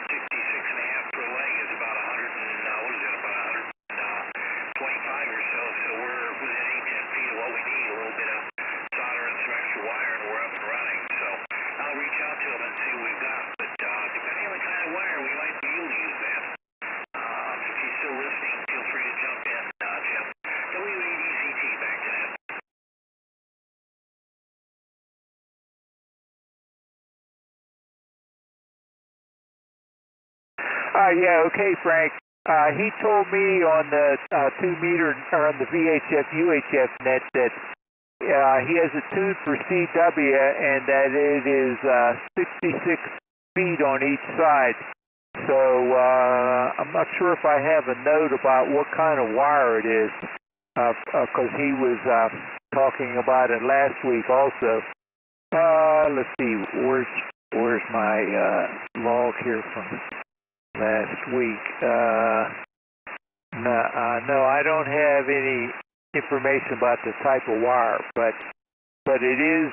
66.5 per leg is about 125 or so. So we're within 8-10 feet of what we need. A little bit of solder and some extra wire, and we're up and running. So I'll reach out to him and see what we've got. But depending on the kind of wire, we might be able to use that. If he's still listening, feel free to jump in, Jim. W8ECT, back to that. Yeah, okay, Frank. He told me on the 2-meter or on the VHF UHF net that he has it tuned for CW and that it is 66 feet on each side. So I'm not sure if I have a note about what kind of wire it is, because he was talking about it last week also. Let's see, where's my log here from last week? No, I don't have any information about the type of wire, but it is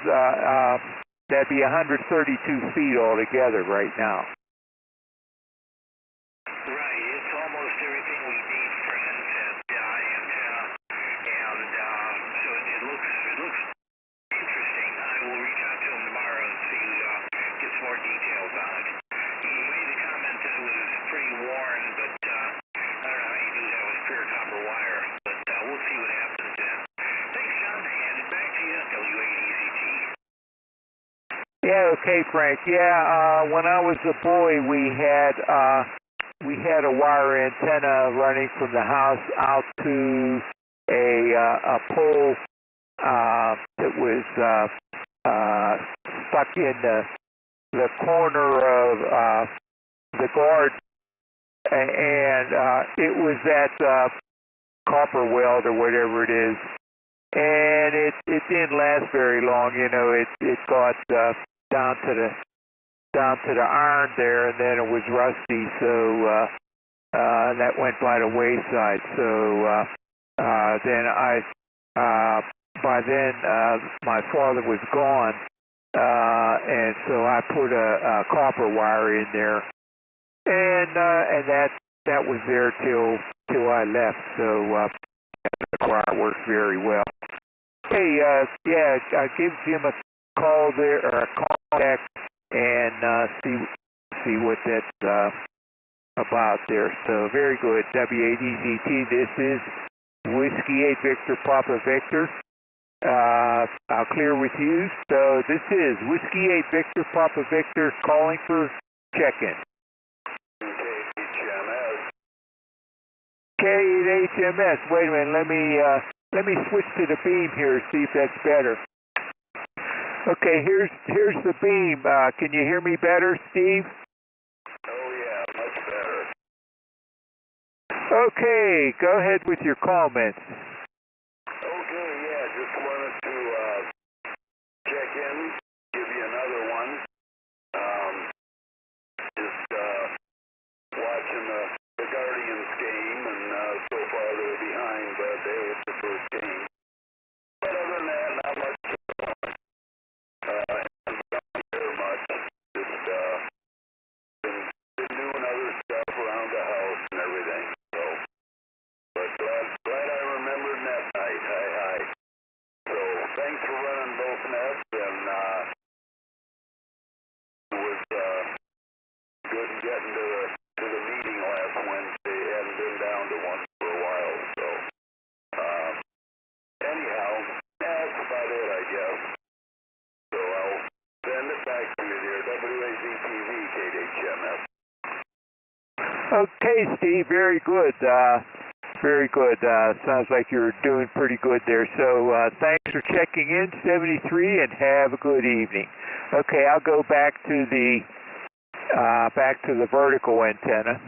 that'd be 132 feet altogether right now. Right, it's almost everything we need for an antenna, and so it looks interesting. I will reach out to him tomorrow and see, get some more details on it. He made the comment that it was pretty worn, but I don't know how you do that with pure copper wire, but we'll see what happens then. Thanks, John. Hand it back to you, W8ECT. Yeah, okay, Frank. Yeah, when I was a boy, we had a wire antenna running from the house out to a pole that was stuck in the corner of the guard and it was that copper weld or whatever it is, and it didn't last very long. You know, it got down to the iron there, and then it was rusty, so that went by the wayside. So then by then my father was gone, and so I put a copper wire in there, and that was there till I left. So the wire works very well. Hey, yeah, give Jim a call there or a call back and see what that's about there. So very good. W8VPV. This is Whiskey 8 Victor Papa Victor. I'll clear with you. So this is Whiskey 8 Victor Papa Victor calling for check-in. K8HMS. Wait a minute. Let me switch to the beam here. See if that's better. Okay. Here's the beam. Can you hear me better, Steve? Oh yeah, much better. Okay. Go ahead with your comments. Okay. Yeah. Just wanted to check in. Give you another one. Just watching the Guardians game, and so far they're behind, but they were the first game. But other than that, not much going on. And not very much. Just been doing other stuff around the house and everything. So, but glad I remembered net night. Hi. So thanks for running both nets, and it was good getting to the meeting last Wednesday. Hadn't been down to one for a while, so anyhow, that's about it, I guess. So I'll send it back to you there. W8VPV, K8HMS. Okay, Steve. Very good. Very good. Sounds like you're doing pretty good there. So thanks for checking in, 73, and have a good evening. Okay, I'll go back to the vertical antenna.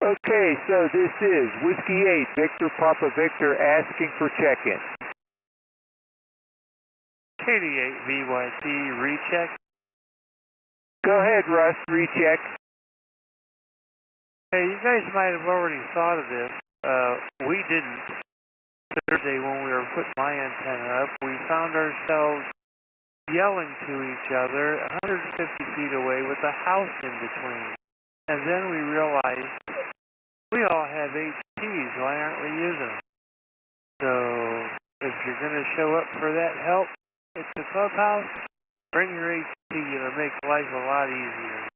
Okay, so this is Whiskey 8 Victor Papa Victor asking for check-in. K8VYT recheck. Go ahead, Russ. Recheck. Hey, you guys might have already thought of this. We didn't. Thursday when we were putting my antenna up, we found ourselves yelling to each other 150 feet away with a house in between. And then we realized we all have HTs. Why aren't we using them? So if you're going to show up for that help at the clubhouse, bring your HT. It'll make life a lot easier.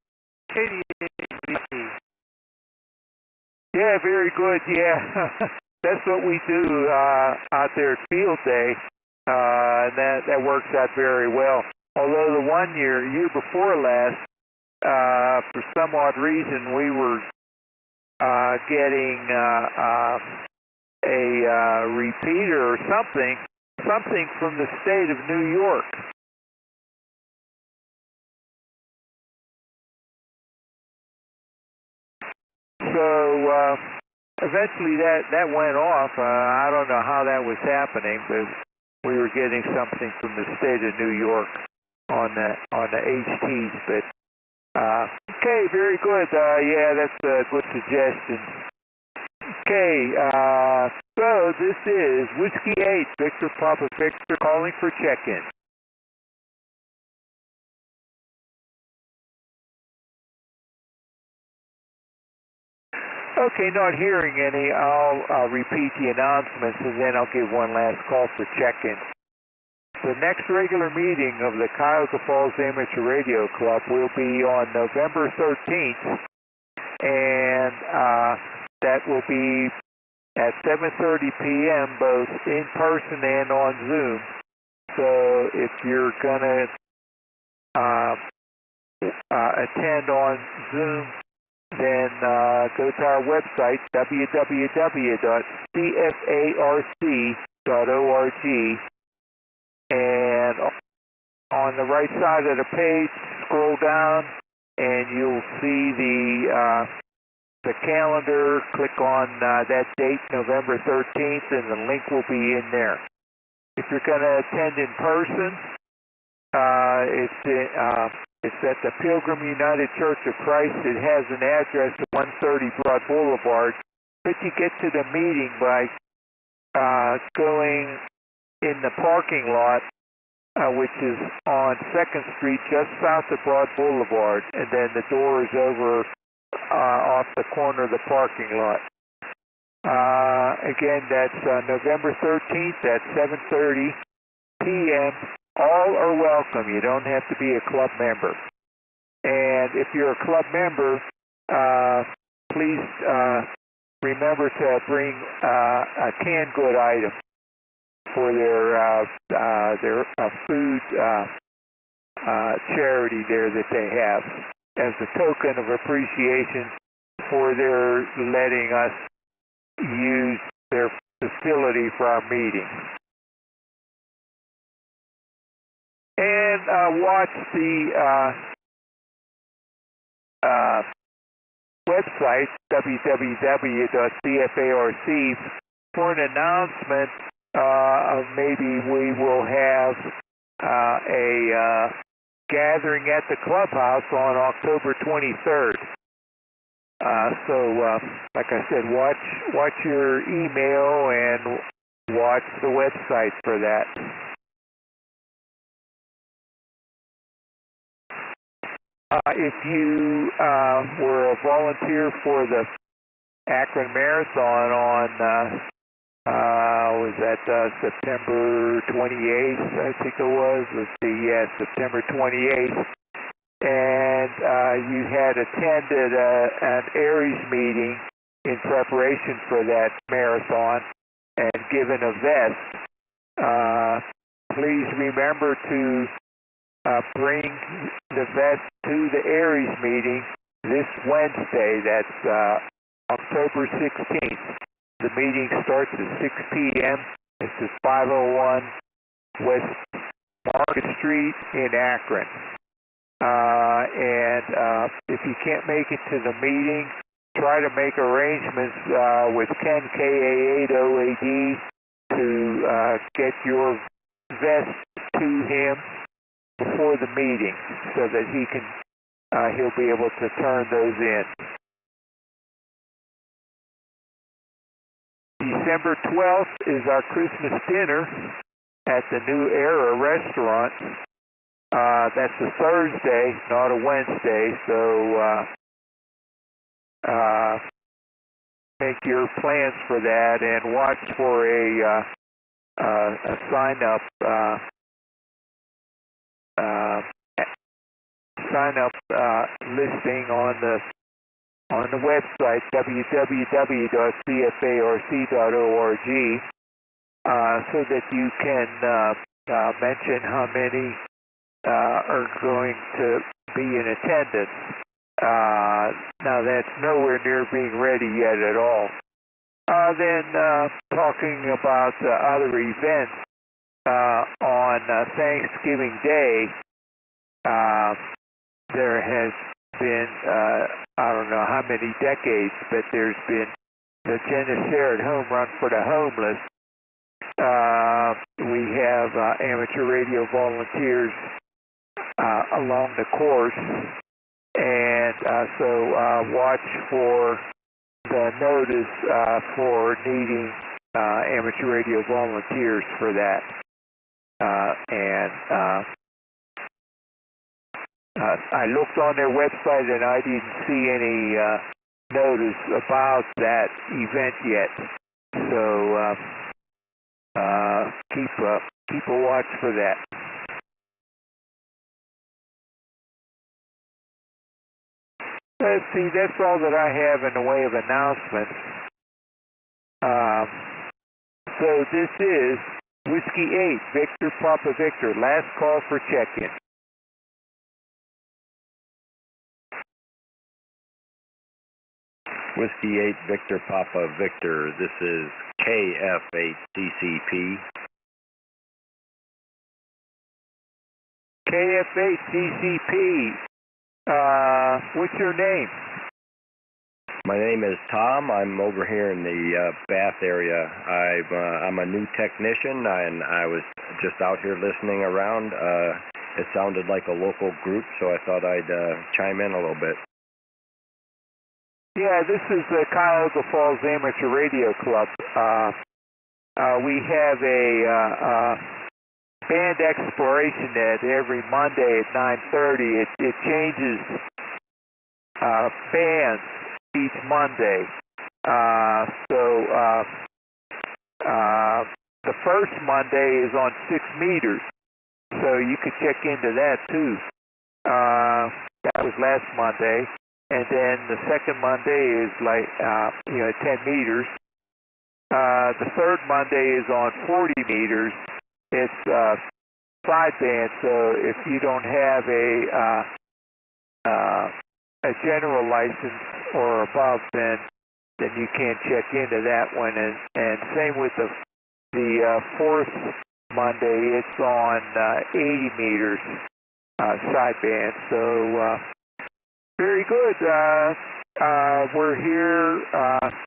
K8VP. Yeah, very good. Yeah, that's what we do out there at Field Day, and that works out very well. Although the one year before last, for some odd reason, we were getting a repeater or something from the state of New York. So eventually that went off. I don't know how that was happening, but we were getting something from the state of New York on the HTs. But okay, very good. Yeah, that's a good suggestion. Okay, so this is Whiskey 8 Victor Papa Victor calling for check-in. Okay, not hearing any. I'll repeat the announcements, and then I'll give one last call for check-in. The next regular meeting of the Cuyahoga Falls Amateur Radio Club will be on November 13th, and that will be at 7:30 p.m. both in person and on Zoom. So if you're going to attend on Zoom, then go to our website, www.cfarc.org, and on the right side of the page, scroll down, and you'll see the calendar. Click on that date, November 13th, and the link will be in there. If you're going to attend in person, it's at the Pilgrim United Church of Christ. It has an address at 130 Broad Boulevard, but you get to the meeting by going in the parking lot, which is on 2nd Street, just south of Broad Boulevard, and then the door is over off the corner of the parking lot. Again, that's November 13th at 7:30 p.m. All are welcome. You don't have to be a club member. And if you're a club member, please remember to bring a canned good item for their food charity there that they have, as a token of appreciation for their letting us use their facility for our meeting. And watch the website, www.cfarc, for an announcement of maybe we will have a gathering at the clubhouse on October 23rd. So, like I said, watch your email and watch the website for that. If you were a volunteer for the Akron Marathon on, was that September 28th, I think it was. Let's see, yeah, September 28th. And you had attended an Aries meeting in preparation for that marathon and given a vest. Please remember to bring the vest to the Aries meeting this Wednesday. That's October 16th. The meeting starts at 6 p.m. This is 501 West Market Street in Akron. And if you can't make it to the meeting, try to make arrangements with Ken K-A-8-O-A-D to get your vest to him before the meeting, so that he'll be able to turn those in. December 12th is our Christmas dinner at the New Era restaurant. That's a Thursday, not a Wednesday, so make your plans for that and watch for a sign-up listing on the website, www.cfarc.org, so that you can mention how many are going to be in attendance. Now that's nowhere near being ready yet at all. Then talking about other events, on Thanksgiving Day, there has been, I don't know how many decades, but there's been the Geneseret Home Run for the Homeless. We have amateur radio volunteers along the course, and so watch for the notice for needing amateur radio volunteers for that. I looked on their website and I didn't see any notice about that event yet. So keep a watch for that. Let's see, that's all that I have in the way of announcements. So this is Whiskey 8, Victor Papa Victor, last call for check-in. Whiskey 8, Victor Papa Victor, this is KF8CCP. KF8CCP, What's your name? My name is Tom. I'm over here in the Bath area. I'm a new technician, and I was just out here listening around. It sounded like a local group, so I thought I'd chime in a little bit. Yeah, this is the Cuyahoga Falls Amateur Radio Club. We have a band exploration net every Monday at 9:30. It changes bands each Monday. The first Monday is on 6 meters, so you could check into that too. That was last Monday. And then the second Monday is like, 10 meters. The third Monday is on 40 meters. It's sideband, so if you don't have a general license or above, then you can't check into that one. And same with the fourth Monday, it's on 80 meters sideband. So very good. We're here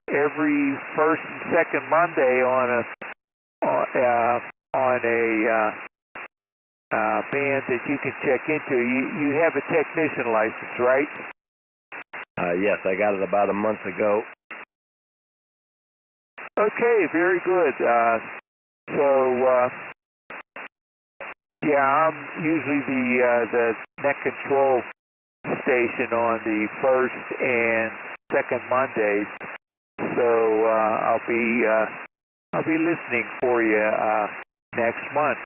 every first and second Monday on a band that you can check into. You have a technician license, right? Yes, I got it about a month ago. Okay, very good. I'm usually the net control station on the first and second Mondays, so I'll be listening for you next month.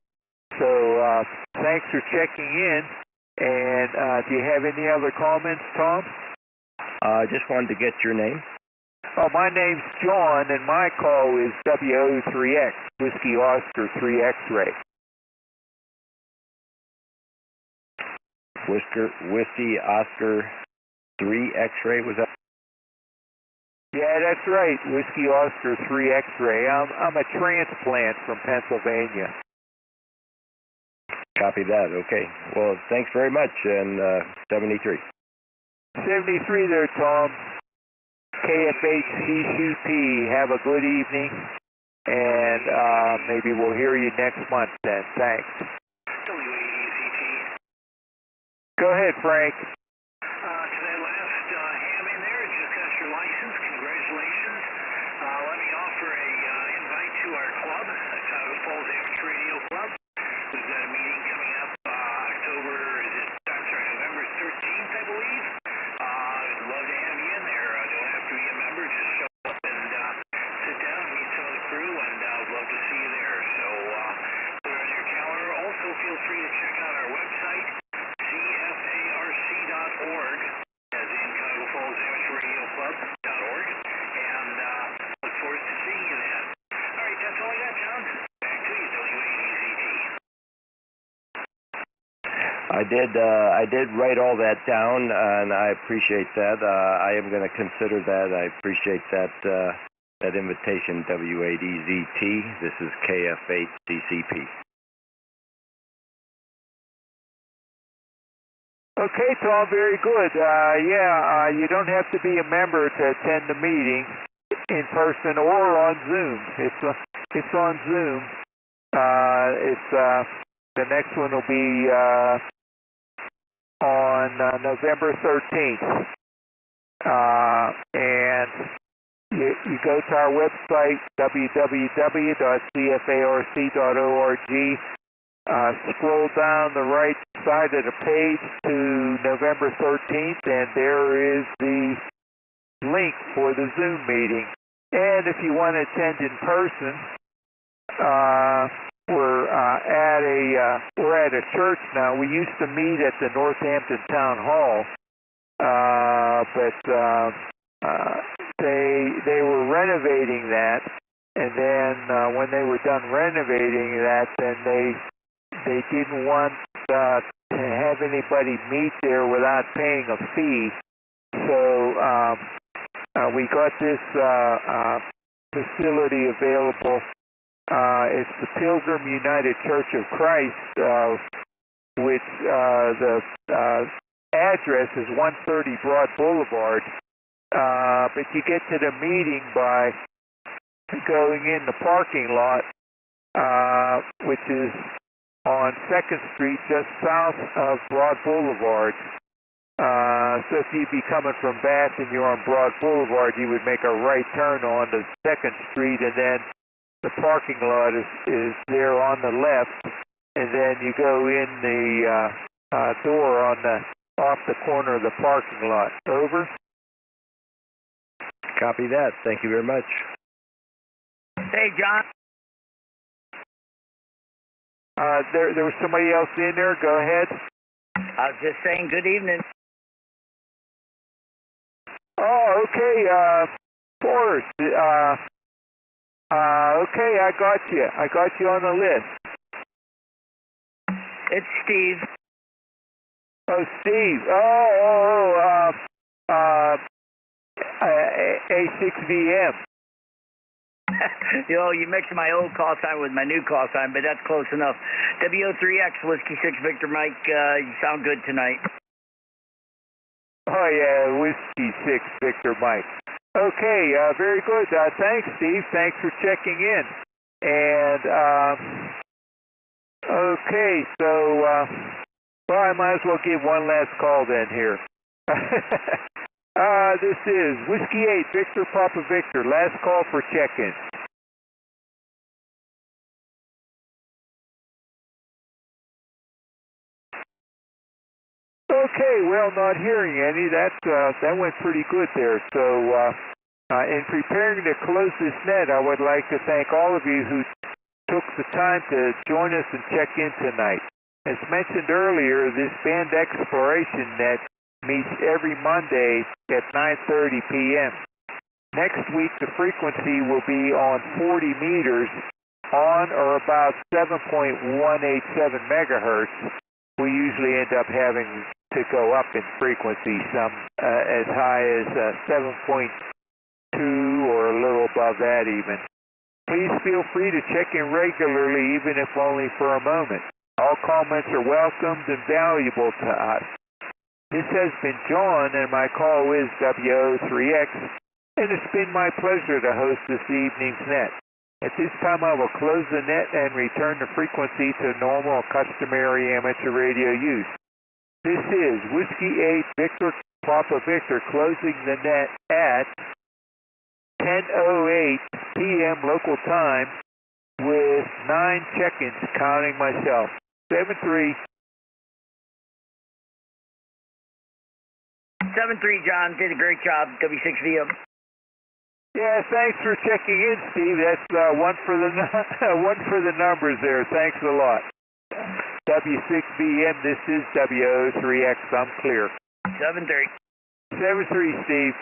So thanks for checking in. And do you have any other comments, Tom? I just wanted to get your name. Oh, my name's John, and my call is W03X, Whiskey Oscar 3 X-ray. Whiskey Oscar 3 X-ray, was that? Yeah, that's right. Whiskey Oscar 3 X-ray. I'm a transplant from Pennsylvania. Copy that. Okay. Well, thanks very much. And 73. 73 there, Tom. KFHCCP. Have a good evening. And maybe we'll hear you next month then. Thanks. Go ahead, Frank. To that last ham in there, just got your license. Congratulations. Let me offer a invite to our club, the Cuyahoga Falls Amateur Radio Club. We've got a meeting coming up November 13th, I believe. I'd love to have you in there. Don't have to be a member. Just show up and sit down and meet some of the crew, and I'd love to see you there. So put it on your calendar. Also, feel free to check out our website, CFARC.org, as in Cuyahoga Falls Amateur Radio Club.org, and look forward to seeing you then. All right, that's all I got, John. Back to you, W8VPV. I did write all that down, and I appreciate that. I am going to consider that. I appreciate that invitation, W8EZT. This is KF8CCP. Okay, Tom, very good. You don't have to be a member to attend the meeting in person or on Zoom. It's on Zoom. The next one will be on November 13th. And you go to our website, www.cfarc.org. Scroll down the right side of the page to November 13th, and there is the link for the Zoom meeting. And if you want to attend in person, we're at a church now. We used to meet at the Northampton Town Hall, but they were renovating that, and then when they were done renovating that, then they didn't want to have anybody meet there without paying a fee. So we got this facility available. It's the Pilgrim United Church of Christ, which the address is 130 Broad Boulevard, but you get to the meeting by going in the parking lot, which is on 2nd Street, just south of Broad Boulevard. So if you'd be coming from Bath and you're on Broad Boulevard, you would make a right turn on to 2nd Street, and then the parking lot is there on the left, and then you go in the door on off the corner of the parking lot. Over. Copy that. Thank you very much. Hey, John. There was somebody else in there. Go ahead. I was just saying good evening. Oh, okay. Forrest. Okay, I got you. I got you on the list. It's Steve. Oh, Steve. A6VM. You mixed my old call sign with my new call sign, but that's close enough. W3X Whiskey 6 Victor Mike, you sound good tonight. Oh, yeah, Whiskey 6 Victor Mike. Okay, very good. Thanks, Steve. Thanks for checking in. And, okay, so, well, I might as well give one last call then here. This is Whiskey 8 Victor Papa Victor. Last call for check-in. Okay, well, not hearing any. That went pretty good there. So, in preparing to close this net, I would like to thank all of you who took the time to join us and check in tonight. As mentioned earlier, this band exploration net meets every Monday at 9:30 p.m. Next week, the frequency will be on 40 meters on or about 7.187 megahertz. We usually end up having to go up in frequency, some as high as 7.2 or a little above that even. Please feel free to check in regularly, even if only for a moment. All comments are welcomed and valuable to us. This has been John, and my call is W3X, and it's been my pleasure to host this evening's net. At this time, I will close the net and return the frequency to normal customary amateur radio use. This is Whiskey 8 Victor Papa Victor closing the net at 10:08 p.m. local time with 9 check-ins, counting myself. 7-3. 7-3, John. Did a great job. W6VM. Yeah, thanks for checking in, Steve. That's one for the numbers there. Thanks a lot. W6VM, this is W3X. I'm clear. 7-3. 7-3, Steve.